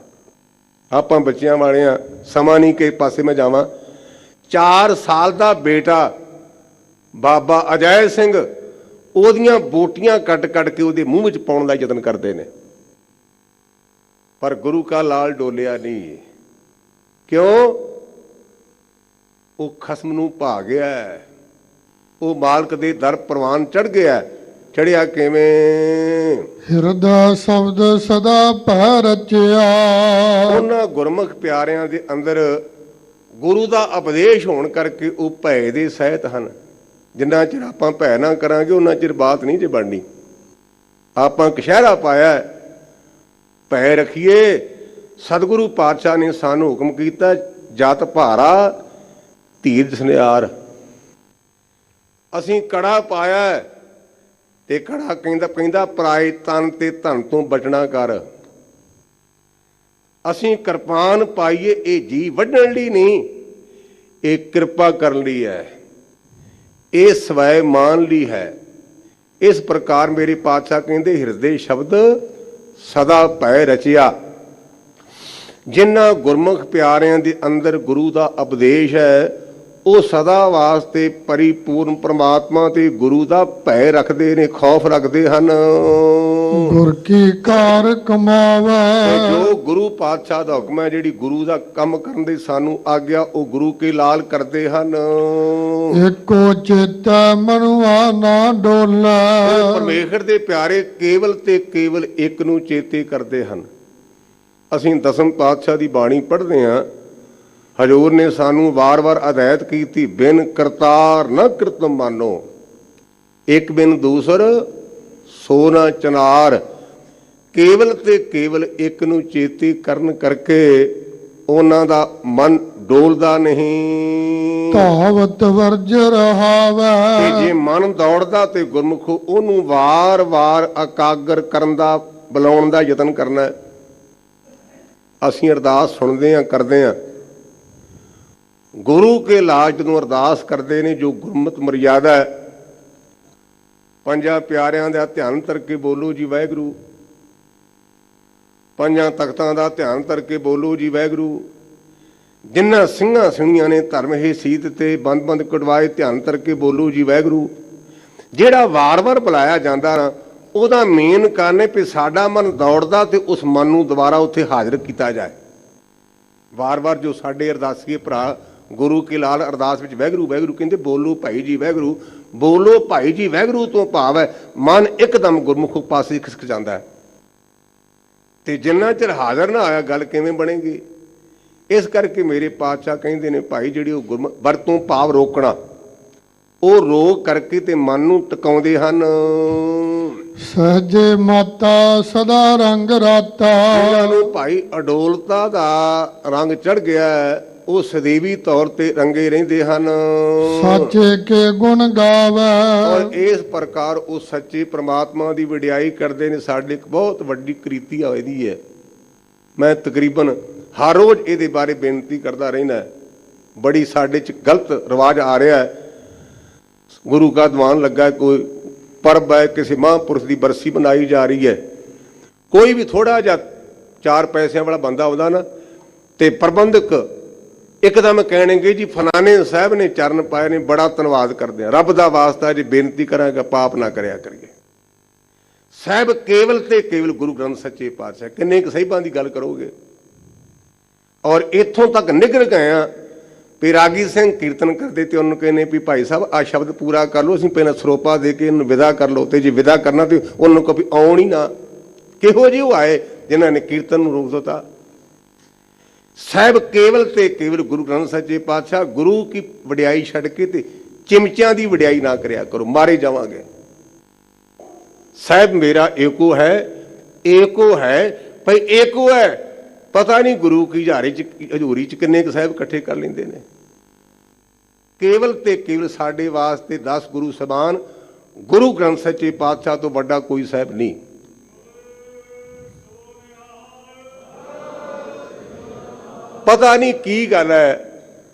ਆਪਾਂ ਬੱਚਿਆਂ ਵਾਲਿਆਂ ਸਮਾਂ ਨਹੀਂ ਕਿ ਪਾਸੇ ਮੈਂ ਜਾਵਾਂ। 4 ਸਾਲ ਦਾ ਬੇਟਾ ਬਾਬਾ ਅਜੈ ਸਿੰਘ ਉਹਦੀਆਂ ਬੋਟੀਆਂ ਕੱਟ ਕੱਟ ਕੇ ਉਹਦੇ ਮੂੰਹ ਵਿੱਚ ਪਾਉਣ ਦਾ ਯਤਨ ਕਰਦੇ ਨੇ, ਪਰ ਗੁਰੂ ਕਾ ਲਾਲ ਡੋਲਿਆ ਨਹੀਂ। ਕਿਉਂ? ਉਹ ਖਸਮ ਨੂੰ ਭਾ ਗਿਆ, ਉਹ ਮਾਲਕ ਦੇ ਦਰ ਪ੍ਰਵਾਨ ਚੜ ਗਿਆ। ਚੜਿਆ ਕਿਵੇਂ? ਹਿਰਦਾ ਸ਼ਬਦ ਸਦਾ ਭੈ ਰਚਿਆ। ਉਹਨਾਂ ਗੁਰਮੁਖ ਪਿਆਰਿਆਂ ਦੇ ਅੰਦਰ ਗੁਰੂ ਦਾ ਉਪਦੇਸ਼ ਹੋਣ ਕਰਕੇ ਉਹ ਭੈ ਦੇ ਸਹਿਤ ਹਨ। ਜਿੰਨਾ ਚਿਰ ਆਪਾਂ ਭੈ ਨਾ ਕਰਾਂਗੇ ਉਹਨਾਂ ਚਿਰ ਬਾਤ ਨਹੀਂ ਜੇ ਬਣਨੀ। ਆਪਾਂ ਕਸ਼ਹਿਰਾ ਪਾਇਆ, ਭੈ ਰੱਖੀਏ। ਸਤਿਗੁਰੂ ਪਾਤਸ਼ਾਹ ਨੇ ਸਾਨੂੰ ਹੁਕਮ ਕੀਤਾ ਜਤ ਭਾਰਾ ਧੀਰਜ ਸੁਨਿਆਰ। ਅਸੀਂ ਕੜਾ ਪਾਇਆ ਤੇ ਕੜਾ ਕਹਿੰਦਾ ਪਰਾਏ ਤਨ ਤੇ ਧਨ ਤੋਂ ਬਚਣਾ ਕਰ। ਅਸੀਂ ਕਿਰਪਾਨ ਪਾਈਏ ਇਹ ਜੀ ਵੱਢਣ ਲਈ ਨਹੀਂ, ਇਹ ਕਿਰਪਾ ਕਰਨ ਲਈ ਹੈ, ਇਹ ਸਵੈ ਮਾਨ ਲਈ ਹੈ। ਇਸ ਪ੍ਰਕਾਰ ਮੇਰੇ ਪਾਤਸ਼ਾਹ ਕਹਿੰਦੇ ਹਿਰਦੇ ਸ਼ਬਦ ਸਦਾ ਭੈ ਰਚਿਆ। ਜਿਨ੍ਹਾਂ ਗੁਰਮੁਖ ਪਿਆਰਿਆਂ ਦੇ ਅੰਦਰ ਗੁਰੂ ਦਾ ਉਪਦੇਸ਼ ਹੈ ਉਹ ਸਦਾ ਵਾਸਤੇ ਪਰਿਪੂਰਨ ਪ੍ਰਮਾਤਮਾ ਤੇ ਗੁਰੂ ਦਾ ਭੈ ਰੱਖਦੇ ਨੇ, ਖੌਫ ਰੱਖਦੇ ਹਨ। ਗੁਰ ਕੀ ਕਾਰ ਕਮਾਵੇ। ਜੋ ਗੁਰੂ ਪਾਤਸ਼ਾਹ ਦਾ ਹੁਕਮ ਹੈ, ਜਿਹੜੀ ਗੁਰੂ ਦਾ ਕੰਮ ਕਰਨ ਦੀ ਸਾਨੂੰ ਆਗਿਆ, ਉਹ ਗੁਰੂ ਕੇ ਲਾਲ ਕਰਦੇ ਹਨ। ਏਕੋ ਚੇਤਾ ਮਨੁਆ ਨਾ ਡੋਲਾ। ਪਰਮੇਸ਼ਰ ਦੇ ਪਿਆਰੇ ਕੇਵਲ ਤੇ ਕੇਵਲ ਇੱਕ ਨੂੰ ਚੇਤੇ ਕਰਦੇ ਹਨ। ਅਸੀਂ ਦਸਮ ਪਾਤਸ਼ਾਹ ਦੀ ਬਾਣੀ ਪੜ੍ਹਦੇ ਹਾਂ। ਹਜ਼ੂਰ ਨੇ ਸਾਨੂੰ ਵਾਰ-ਵਾਰ ਹਦਾਇਤ ਕੀਤੀ ਬਿਨ ਕਰਤਾਰ ਨਾ ਕਿਰਤਮ ਮਾਨੋ, ਇੱਕ ਬਿਨ ਦੂਸਰ ਸੋ ਨਾ ਚਨਾਰ। ਕੇਵਲ ਤੇ ਕੇਵਲ ਇੱਕ ਨੂੰ ਚੇਤੇ ਕਰਨ ਕਰਕੇ ਉਹਨਾਂ ਦਾ ਮਨ ਡੋਲਦਾ ਨਹੀਂ। ਧਾਵਤ ਵਰਜ ਰਹਾਵੇ। ਤੇ ਜੇ ਮਨ ਦੌੜਦਾ ਤੇ ਗੁਰਮੁਖੋ ਉਹਨੂੰ ਵਾਰ-ਵਾਰ ਇਕਾਗਰ ਕਰਨ ਦਾ, ਬੁਲਾਉਣ ਦਾ ਯਤਨ ਕਰਨਾ। ਅਸੀਂ ਅਰਦਾਸ ਸੁਣਦੇ ਹਾਂ, ਕਰਦੇ ਹਾਂ। ਗੁਰੂ ਕੇ ਲਾਜ ਜਦੋਂ ਅਰਦਾਸ ਕਰਦੇ ਨੇ, ਜੋ ਗੁਰਮਤਿ ਮਰਿਆਦਾ ਹੈ, ਪੰਜਾਂ ਪਿਆਰਿਆਂ ਦਾ ਧਿਆਨ ਧਰ ਕੇ ਬੋਲੋ ਜੀ ਵਾਹਿਗੁਰੂ। ਪੰਜਾਂ ਤਖਤਾਂ ਦਾ ਧਿਆਨ ਧਰ ਕੇ ਬੋਲੋ ਜੀ ਵਾਹਿਗੁਰੂ। ਜਿਨ੍ਹਾਂ ਸਿੰਘਾਂ ਸਿੰਘੀਆਂ ਨੇ ਧਰਮ ਇਹ ਸੀਤ ਤੇ ਬੰਦ ਕਢਵਾਏ, ਧਿਆਨ ਧਰ ਕੇ ਬੋਲੋ ਜੀ ਵਾਹਿਗੁਰੂ। ਜਿਹੜਾ ਵਾਰ-ਵਾਰ ਬੁਲਾਇਆ ਜਾਂਦਾ ਨਾ, ਉਹਦਾ ਮੇਨ ਕਾਰਨ ਹੈ ਵੀ ਸਾਡਾ ਮਨ ਦੌੜਦਾ ਤੇ ਉਸ ਮਨ ਨੂੰ ਦੁਬਾਰਾ ਉੱਥੇ ਹਾਜ਼ਰ ਕੀਤਾ ਜਾਏ। ਵਾਰ-ਵਾਰ ਜੋ ਸਾਡੇ ਅਰਦਾਸੀਏ ਭਰਾ ਗੁਰੂ ਕੇ ਲਾਲ ਅਰਦਾਸ ਵਿੱਚ ਵਾਹਿਗੁਰੂ ਵਾਹਿਗੁਰੂ ਕਹਿੰਦੇ, ਬੋਲੋ ਭਾਈ ਜੀ ਵਾਹਿਗੁਰੂ, ਬੋਲੋ ਭਾਈ ਜੀ ਵਾਹਿਗੁਰੂ ਤੋਂ ਭਾਵ ਹੈ ਮਨ ਇੱਕਦਮ ਗੁਰਮੁਖ ਪਾਸੇ ਖਿਸਕ ਜਾਂਦਾ ਹੈ। ਤੇ ਜਿੰਨਾ ਚਿਰ ਹਾਜ਼ਰ ਨਾ ਆਇਆ ਗੱਲ ਕਿਵੇਂ ਬਣੇਗੀ? ਇਸ ਕਰਕੇ ਮੇਰੇ ਪਾਤਸ਼ਾਹ ਕਹਿੰਦੇ ਨੇ ਭਾਈ ਜਿਹੜੀ ਉਹ ਵਰਤੋਂ ਭਾਵ ਰੋਕਣਾ, ਉਹ ਰੋਕ ਕਰਕੇ ਤੇ ਮਨ ਨੂੰ ਟਿਕਾਉਂਦੇ ਹਨ। ਸਹਜੇ ਮਾਤਾ ਸਦਾ ਰੰਗ ਰਾਤਾ। ਇਹਨਾਂ ਨੂੰ ਭਾਈ ਅਡੋਲਤਾ ਦਾ ਰੰਗ ਚੜ ਗਿਆ, ਉਹ ਸਦੀਵੀ ਤੌਰ ਤੇ ਰੰਗੇ ਰਹਿੰਦੇ ਹਨ। ਸਾਚੇ ਕੇ ਗੁਣ ਗਾਵੇ। ਔਰ ਇਸ ਪ੍ਰਕਾਰ ਉਹ ਸੱਚੇ ਪ੍ਰਮਾਤਮਾ ਦੀ ਵਡਿਆਈ ਕਰਦੇ ਨੇ। ਸਾਡੇ ਇੱਕ ਬਹੁਤ ਵੱਡੀ ਕ੍ਰਿਤੀ ਹੋਈ ਹੈ। ਮੈਂ ਤਕਰੀਬਨ ਹਰ ਰੋਜ਼ ਇਹਦੇ ਬਾਰੇ ਬੇਨਤੀ ਕਰਦਾ ਰਹਿੰਦਾ। ਬੜੀ ਸਾਡੇ 'ਚ ਗਲਤ ਰਿਵਾਜ ਆ ਰਿਹਾ ਹੈ। ਗੁਰੂ ਕਾ ਦੀਵਾਨ ਲੱਗਾ, ਕੋਈ ਪਰਬ ਹੈ, ਕਿਸੇ ਮਹਾਂਪੁਰਸ਼ ਦੀ ਬਰਸੀ ਮਨਾਈ ਜਾ ਰਹੀ ਹੈ, ਕੋਈ ਵੀ ਥੋੜਾ ਜਿਹਾ 4 ਪੈਸਿਆਂ ਵਾਲਾ ਬੰਦਾ ਆਉਂਦਾ ਨਾ ਤੇ ਪ੍ਰਬੰਧਕ ਇੱਕਦਮ ਕਹਿਣਗੇ ਜੀ ਫਲਾਣੇ ਸਾਹਿਬ ਨੇ ਚਰਨ ਪਾਏ ਨੇ, ਬੜਾ ਧੰਨਵਾਦ ਕਰਦੇ ਆ, ਰੱਬ ਦਾ ਵਾਸਤਾ ਜੀ ਬੇਨਤੀ ਕਰਾਂਗਾ ਪਾਪ ਨਾ ਕਰਿਆ ਕਰੀਏ। ਸਾਹਿਬ ਕੇਵਲ ਤੇ ਕੇਵਲ ਗੁਰੂ ਗ੍ਰੰਥ ਸੱਚੇ ਪਾਤਸ਼ਾਹ, ਕਿੰਨੇ ਕੁ ਸਾਹਿਬਾਂ ਦੀ ਗੱਲ ਕਰੋਗੇ। ਔਰ ਇੱਥੋਂ ਤੱਕ ਨਿਗਰ ਗਏ ਆ ਵੀ ਰਾਗੀ ਸਿੰਘ ਕੀਰਤਨ ਕਰਦੇ ਤੇ ਉਹਨੂੰ ਕਹਿੰਦੇ ਵੀ ਭਾਈ ਸਾਹਿਬ ਆ ਸ਼ਬਦ ਪੂਰਾ ਕਰ ਲਓ, ਅਸੀਂ ਪਹਿਲਾਂ ਸਰੋਪਾ ਦੇ ਕੇ ਇਹਨੂੰ ਵਿਦਾ ਕਰ ਲਓ, ਤੇ ਜੇ ਵਿਦਾ ਕਰਨਾ ਤੇ ਉਹਨੂੰ ਕਹੋ ਵੀ ਆਉਣ ਹੀ ਨਾ। ਕਿਹੋ ਜਿਹੇ ਉਹ ਆਏ ਜਿਨ੍ਹਾਂ ਨੇ ਕੀਰਤਨ ਨੂੰ ਰੋਕ ਦਿੱਤਾ। ਸਾਹਿਬ ਕੇਵਲ ਤੇ ਕੇਵਲ ਗੁਰੂ ਗ੍ਰੰਥ ਸੱਚੇ ਪਾਤਸ਼ਾਹ, ਗੁਰੂ ਕੀ ਵਡਿਆਈ ਛੱਡ ਕੇ ਤੇ ਚਿਮਚਿਆਂ ਦੀ ਵਡਿਆਈ ਨਾ ਕਰਿਆ ਕਰੋ, ਮਾਰੇ ਜਾਵਾਂਗੇ। ਸਾਹਿਬ ਮੇਰਾ ਏਕੋ ਹੈ, ਏਕੋ ਹੈ ਭਾਈ, ਏਕੋ ਹੈ। ਪਤਾ ਨਹੀਂ ਗੁਰੂ ਕੀ ਹਜ਼ੂਰੀ 'ਚ ਕਿੰਨੇ ਕੁ ਸਾਹਿਬ ਇਕੱਠੇ ਕਰ ਲੈਂਦੇ ਨੇ। ਕੇਵਲ ਤੇ ਕੇਵਲ ਸਾਡੇ ਵਾਸਤੇ 10 ਗੁਰੂ ਸਬਾਨ, ਗੁਰੂ ਗ੍ਰੰਥ ਸੱਚੇ ਪਾਤਸ਼ਾਹ ਤੋਂ ਵੱਡਾ ਕੋਈ ਸਾਹਿਬ ਨਹੀਂ। ਪਤਾ ਨਹੀਂ ਕੀ ਗੱਲ ਹੈ,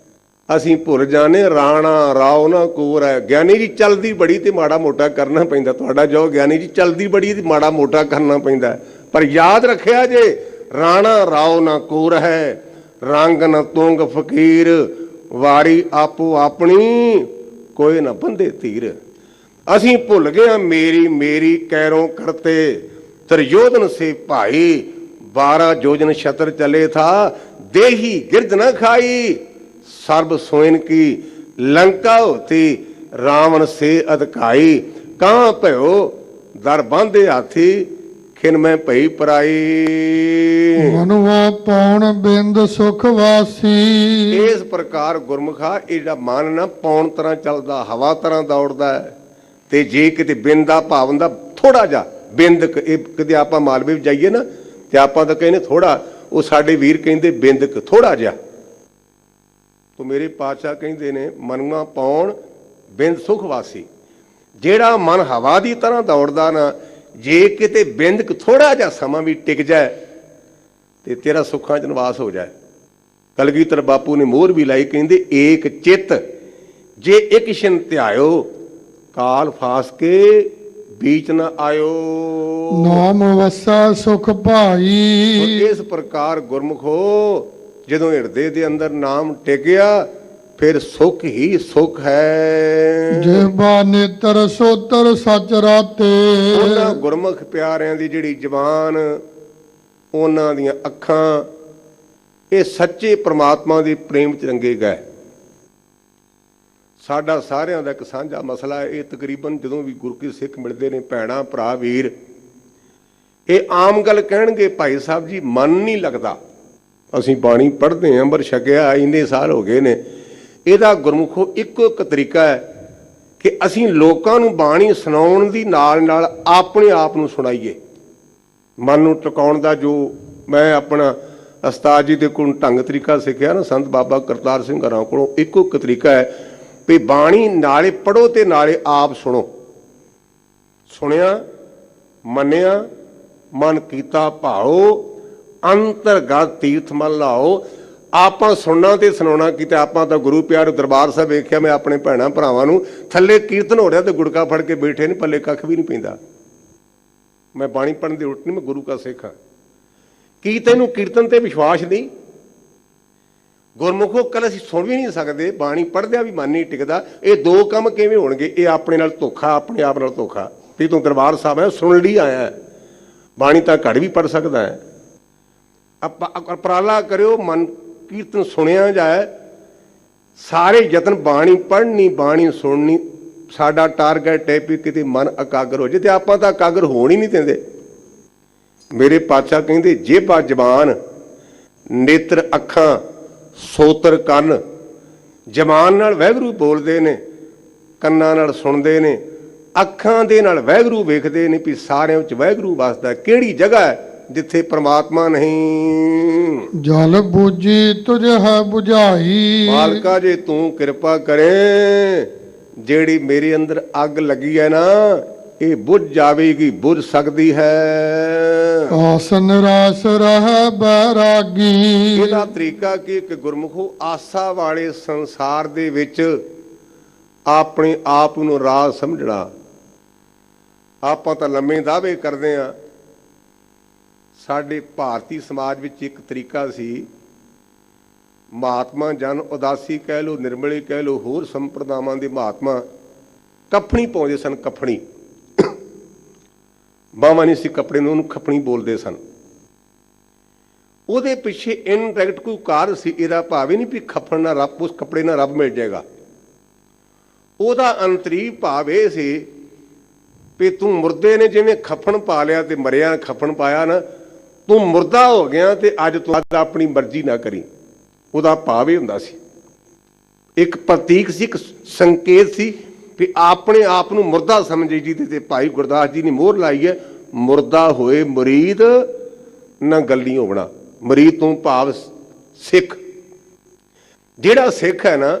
ਅਸੀਂ ਭੁੱਲ ਜਾਣੇ ਰਾਣਾ ਰਾਓ ਨਾ ਕੋਰ ਹੈ। ਗਿਆਨੀ ਜੀ ਚਲਦੀ ਬੜੀ ਤੇ ਮਾੜਾ ਮੋਟਾ ਕਰਨਾ ਪੈਂਦਾ। ਤੁਹਾਡਾ ਜੋ ਗਿਆਨੀ ਜੀ ਚਲਦੀ ਬੜੀ ਤੇ ਮਾੜਾ ਮੋਟਾ ਕਰਨਾ ਪੈਂਦਾ, ਪਰ ਯਾਦ ਰੱਖਿਆ ਜੇ ਰਾਣਾ ਰਾਓ ਨਾ ਕੋਰ ਹੈ, ਰੰਗ ਨ ਤੁੰਗ ਫਕੀਰ, ਵਾਰੀ ਆਪੋ ਆਪਣੀ ਕੋਈ ਨਾ ਬੰਦੇ ਧੀਰ। ਅਸੀਂ ਭੁੱਲ ਗਏ ਮੇਰੀ ਮੇਰੀ ਕੈਰੋਂ ਕਰਤੇ, ਤ੍ਰਿਯੋਧਨ ਸੇ ਭਾਈ, 12 योजन छतर चले था, देही गिरद न खाई, सर्ब सोइन की लंका होती, रावण से अधकाई, कहाँ भयो दर बांधे हाथी, खिन में भई पराई। मनुआ पौन बिंद सुख वासी। इस प्रकार गुरमुखा एड़ा मन ना पौन तरह चलदा, हवा तरह दौड़दा है, ते जे किते बिंद दा भाव हुंदा थोड़ा जा बिंद, कदे आपां मालवे जाइए ना ते आपां तां कहने थोड़ा, वो साडे वीर कहंदे बिंदक थोड़ा जा। तो मेरे पातशाह कहंदे ने मनुआ पौन बिंद सुख वासी, जेड़ा मन हवा दी तरह दौड़दा ना, जे किते बिंदक थोड़ा जा समा भी टिक जाए ते तेरा सुखां च निवास हो जाए। कलगीधर बापू ने मोहर भी लाई, कहंदे एक चित जे एक छिन ध्यायो, काल फास के बीच न आयो, नाम वसा सुख भाई। तो इस प्रकार गुरमुखो जदों हिरदे दे अंदर नाम टिक गया फिर सुख ही सुख है। जेबा नेत्र सोतर सच राते, उन्हां गुरमुख प्यारियां दी जिहड़ी जबान, उन्हां दीयां अखां, ये सच्चे परमात्मा दे प्रेम च रंगे गए। साडा सारियां दा एक साझा मसला है, ये तकरीबन जदों भी गुरु के सिख मिलते हैं भैणां भरा वीर, ये आम गल कहणगे भाई साहब जी मन नहीं लगता, असीं बाणी पढ़ते हैं अंबर छकिया इन्ने साल हो गए ने। इहदा गुरमुखो इक्को एक तरीका है कि असीं लोकां नूं बाणी सुणाउण दी नाल नाल अपने आप नूं सुणाईए। मन नूं टकाउण दा जो मैं अपना उस्ताद जी दे कोलों ढंग तरीका सिੱਖਿਆ ना, संत बाबा करतार सिंह हरां कोलों इक्को एक तरीका है भी बाणी नाले पढ़ो ते नाले आप सुनो। सुनिया मनिया मन कीता भाओ, अंतरगत तीर्थ मल लाओ। आपां सुनना ते सुनाउणा कीते, आपां तां गुरु प्यार दरबार साहब वेखिया, मैं अपने भैणां भरावां नूं थल्ले कीर्तन हो रहा ते गुड़का फड़ के बैठे ने, पल्ले कख भी नहीं पैंदा। मैं बाणी पढ़न दी उल्ट नहीं, मैं गुरु का सिख हाँ। की तैनूं कीर्तन ते विश्वास नहीं? गुरमुखो कल असीं सुन भी नहीं सकते, बाणी पढ़दिया भी मन नहीं टिकदा। ये दो काम किवें होणगे? ये अपने नाल धोखा, अपने आप नाल धोखा भी तूं दरबार साहब है सुन ली आया है, बाणी तां घड़ भी पढ़ सकदा है। उपराला करियो मन कीर्तन सुनिया जाए, सारे यतन बाणी पढ़नी बाणी सुननी। साडा टारगेट है भी किते मन एकागर हो जाए, ते आपां तां एकागर होण ही नहीं दिंदे। मेरे पातशाह कहंदे जेबा जबान, नेत्र अखां, सोतर कन्न, जबान नाल वैगुरू बोलदे ने, कन्नां नाल सुणदे ने, अखां दे नाल वैगुरू वेखदे ने भी सारिਆਂ ਵਿੱਚ वैगुरू वसदा। किहड़ी जगह है ਜਿੱਥੇ ਪ੍ਰਮਾਤਮਾ ਨਹੀਂ। ਜਲ ਬੂਝੀ ਤੁਝ ਹੈ ਬੁਝਾਈ। ਮਾਲਕਾ ਜੇ ਤੂੰ ਕਿਰਪਾ ਕਰੇ, ਜਿਹੜੀ ਮੇਰੇ ਅੰਦਰ ਅੱਗ ਲੱਗੀ ਹੈ ਨਾ, ਇਹ ਬੁਝ ਜਾਵੇਗੀ, ਬੁਝ ਸਕਦੀ ਹੈ। ਆਸਨ ਰਾਸ ਰਹਿ ਬੈਰਾਗੀ। ਇਹਦਾ ਤਰੀਕਾ ਕੀ ਕਿ ਗੁਰਮੁਖੋ ਆਸਾ ਵਾਲੇ ਸੰਸਾਰ ਦੇ ਵਿੱਚ ਆਪਣੇ ਆਪ ਨੂੰ ਰਾਜ ਸਮਝਣਾ। ਆਪਾਂ ਤਾਂ ਲੰਮੇ ਦਾਅਵੇ ਕਰਦੇ ਹਾਂ। ਸਾਡੇ ਭਾਰਤੀ ਸਮਾਜ ਵਿੱਚ ਇੱਕ ਤਰੀਕਾ ਸੀ, ਮਹਾਤਮਾ ਜਨ ਉਦਾਸੀ ਕਹਿ ਲਓ, ਨਿਰਮਲੇ ਕਹਿ ਲਓ, ਹੋਰ ਸੰਪਰਦਾਵਾਂ ਦੇ ਮਹਾਤਮਾ ਕਫਣੀ ਪਾਉਂਦੇ ਸਨ। ਕਫਣੀ ਬਾਹਾਂ ਨਹੀਂ ਸੀ ਕੱਪੜੇ ਨੂੰ, ਉਹਨੂੰ ਖੱਪਣੀ ਬੋਲਦੇ ਸਨ। ਉਹਦੇ ਪਿੱਛੇ ਇਨਡਾਇਰੈਕਟ ਕੋਈ ਕਾਰਨ ਸੀ। ਇਹਦਾ ਭਾਵ ਹੀ ਨਹੀਂ ਵੀ ਖੱਪਣ ਨਾਲ ਰੱਬ, ਉਸ ਕੱਪੜੇ ਨਾਲ ਰੱਬ ਮਿਲ ਜਾਏਗਾ। ਉਹਦਾ ਅੰਤਰੀ ਭਾਵ ਇਹ ਸੀ ਵੀ ਤੂੰ ਮੁਰਦੇ ਨੇ ਜਿਵੇਂ ਖੱਫਣ ਪਾ ਲਿਆ ਤੇ ਮਰਿਆ, ਖੱਫਣ ਪਾਇਆ ਨਾ, ਤੂੰ ਮੁਰਦਾ ਹੋ ਗਿਆ ਤੇ ਅੱਜ ਤੋਂ ਬਾਅਦ ਆਪਣੀ ਮਰਜ਼ੀ ਨਾ ਕਰੀ। ਉਹਦਾ ਭਾਵ ਇਹ ਹੁੰਦਾ ਸੀ, ਇੱਕ ਪ੍ਰਤੀਕ ਸੀ, ਇੱਕ ਸੰਕੇਤ ਸੀ ਵੀ ਆਪਣੇ ਆਪ ਨੂੰ ਮੁਰਦਾ ਸਮਝੇ। ਜੀ ਤੇ ਭਾਈ ਗੁਰਦਾਸ ਜੀ ਨੇ ਮੋਹਰ ਲਾਈ ਹੈ, ਮੁਰਦਾ ਹੋਏ ਮੁਰੀਦ ਨਾ ਗੱਲੀ ਹੋਣਾ। ਮੁਰੀਦ ਤੋਂ ਭਾਵ ਸਿੱਖ। ਜਿਹੜਾ ਸਿੱਖ ਹੈ ਨਾ,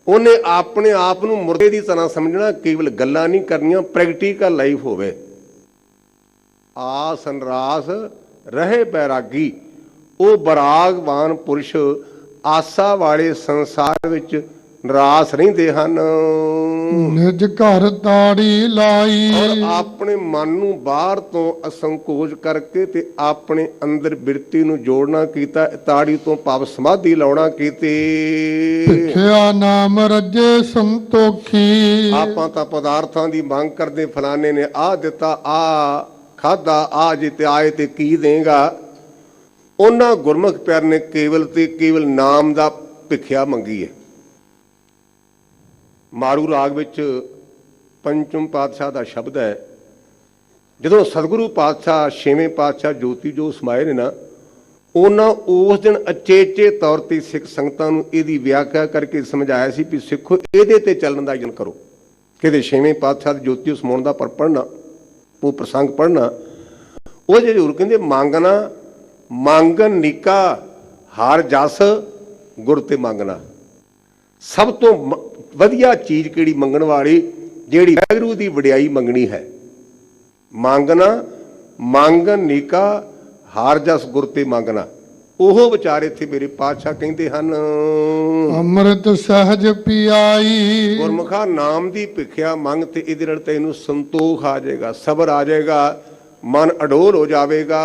ਉਹਨੇ ਆਪਣੇ ਆਪ ਨੂੰ ਮੁਰਦੇ ਦੀ ਤਰ੍ਹਾਂ ਸਮਝਣਾ, ਕੇਵਲ ਗੱਲਾਂ ਨਹੀਂ ਕਰਨੀਆਂ, ਪ੍ਰੈਕਟੀਕਲ ਲਾਈਫ ਹੋਵੇ। ਆਸ ਨਰਾਸ ਰਹੇ ਬੈਰਾਗੀ। ਉਹ ਬਰਾਗਵਾਨ ਪੁਰਸ਼ ਆਸਾ ਵਾਲੇ ਸੰਸਾਰ ਵਿੱਚ ਨਿਰਾਸ਼ ਰਹਿੰਦੇ ਹਨ। ਨਿਜ ਘਰ ਤਾੜੀ ਲਾਈ। ਔਰ ਆਪਣੇ ਮਨ ਨੂੰ ਬਾਹਰ ਤੋਂ ਅਸੰਕੋਚ ਕਰਕੇ ਤੇ ਆਪਣੇ ਅੰਦਰ ਬਿਰਤੀ ਨੂੰ ਜੋੜਨਾ ਕੀਤਾ। ਤਾੜੀ ਤੋਂ ਭਾਵ ਸਮਾਧੀ ਲਾਉਣਾ ਕੀਤੀ। ਭਿਖਿਆ ਨਾਮ ਰੱਜੇ ਸੰਤੋਖੀ। ਆਪਾਂ ਤਾਂ ਪਦਾਰਥਾਂ ਦੀ ਮੰਗ ਕਰਦੇ, ਫਲਾਣੇ ਨੇ ਆਹ ਦਿੱਤਾ, ਆਹ ਖਾਧਾ, ਆਹ ਜਿੱਤੇ ਆਏ ਤੇ ਕੀ ਦੇਗਾ। ਉਹਨਾਂ ਗੁਰਮੁਖ ਪਿਆਰ ਨੇ ਕੇਵਲ ਤੇ ਕੇਵਲ ਨਾਮ ਦਾ ਭਿਖਿਆ ਮੰਗੀ ਹੈ। ਮਾਰੂ ਰਾਗ ਵਿੱਚ ਪੰਚਮ ਪਾਤਸ਼ਾਹ ਦਾ ਸ਼ਬਦ ਹੈ, ਜਦੋਂ ਸਤਿਗੁਰੂ ਪਾਤਸ਼ਾਹ ਛੇਵੇਂ ਪਾਤਸ਼ਾਹ ਜੋਤੀ ਜੋ ਸਮਾਏ ਨੇ ਨਾ, ਉਹਨਾਂ ਉਸ ਦਿਨ ਅਚੇਚੇ ਤੌਰ ਤੇ ਸਿੱਖ ਸੰਗਤਾਂ ਨੂੰ ਇਹਦੀ ਵਿਆਖਿਆ ਕਰਕੇ ਸਮਝਾਇਆ ਸੀ ਵੀ ਸਿੱਖੋ, ਇਹਦੇ ਤੇ ਚੱਲਣ ਦਾ ਯਤਨ ਕਰੋ। ਕਿਤੇ ਛੇਵੇਂ ਪਾਤਸ਼ਾਹ ਦੀ ਜੋਤੀ ਸਮਾਉਣ ਦਾ ਪੜ੍ਹਨਾ, ਉਹ ਪ੍ਰਸੰਗ ਪੜ੍ਹਨਾ। ਉਹ ਜੇ ਜ਼ਰੂਰ ਕਹਿੰਦੇ ਮੰਗਣਾ, ਮੰਗਨ ਨੀਕਾ ਹਰ ਜਸ ਗੁਰ ਤੇ ਮੰਗਣਾ। ਸਭ ਤੋਂ ਵਧੀਆ ਚੀਜ਼ ਕਿਹੜੀ ਮੰਗਣ ਵਾਲੀ, ਜਿਹੜੀ ਵਾਹਿਗੁਰੂ ਦੀ ਵਡਿਆਈ ਮੰਗਣੀ ਹੈ। ਮੰਗਣਾ, ਮੰਗਨ ਨੀਕਾ ਹਰ ਜਸ ਗੁਰ ਤੇ ਮੰਗਣਾ। ਉਹ ਵਿਚਾਰ ਇੱਥੇ ਮੇਰੇ ਪਾਤਸ਼ਾਹ ਕਹਿੰਦੇ ਹਨ, ਅੰਮ੍ਰਿਤ ਸਹਿਜ ਪਿਆਈ। ਗੁਰਮੁਖਾ ਨਾਮ ਦੀ ਭਿਖਿਆ ਮੰਗ ਤੇ ਇਹਦੇ ਨਾਲ ਤੈਨੂੰ ਸੰਤੋਖ ਆ ਜਾਏਗਾ, ਸਬਰ ਆ ਜਾਏਗਾ, ਮਨ ਅਡੋਲ ਹੋ ਜਾਵੇਗਾ।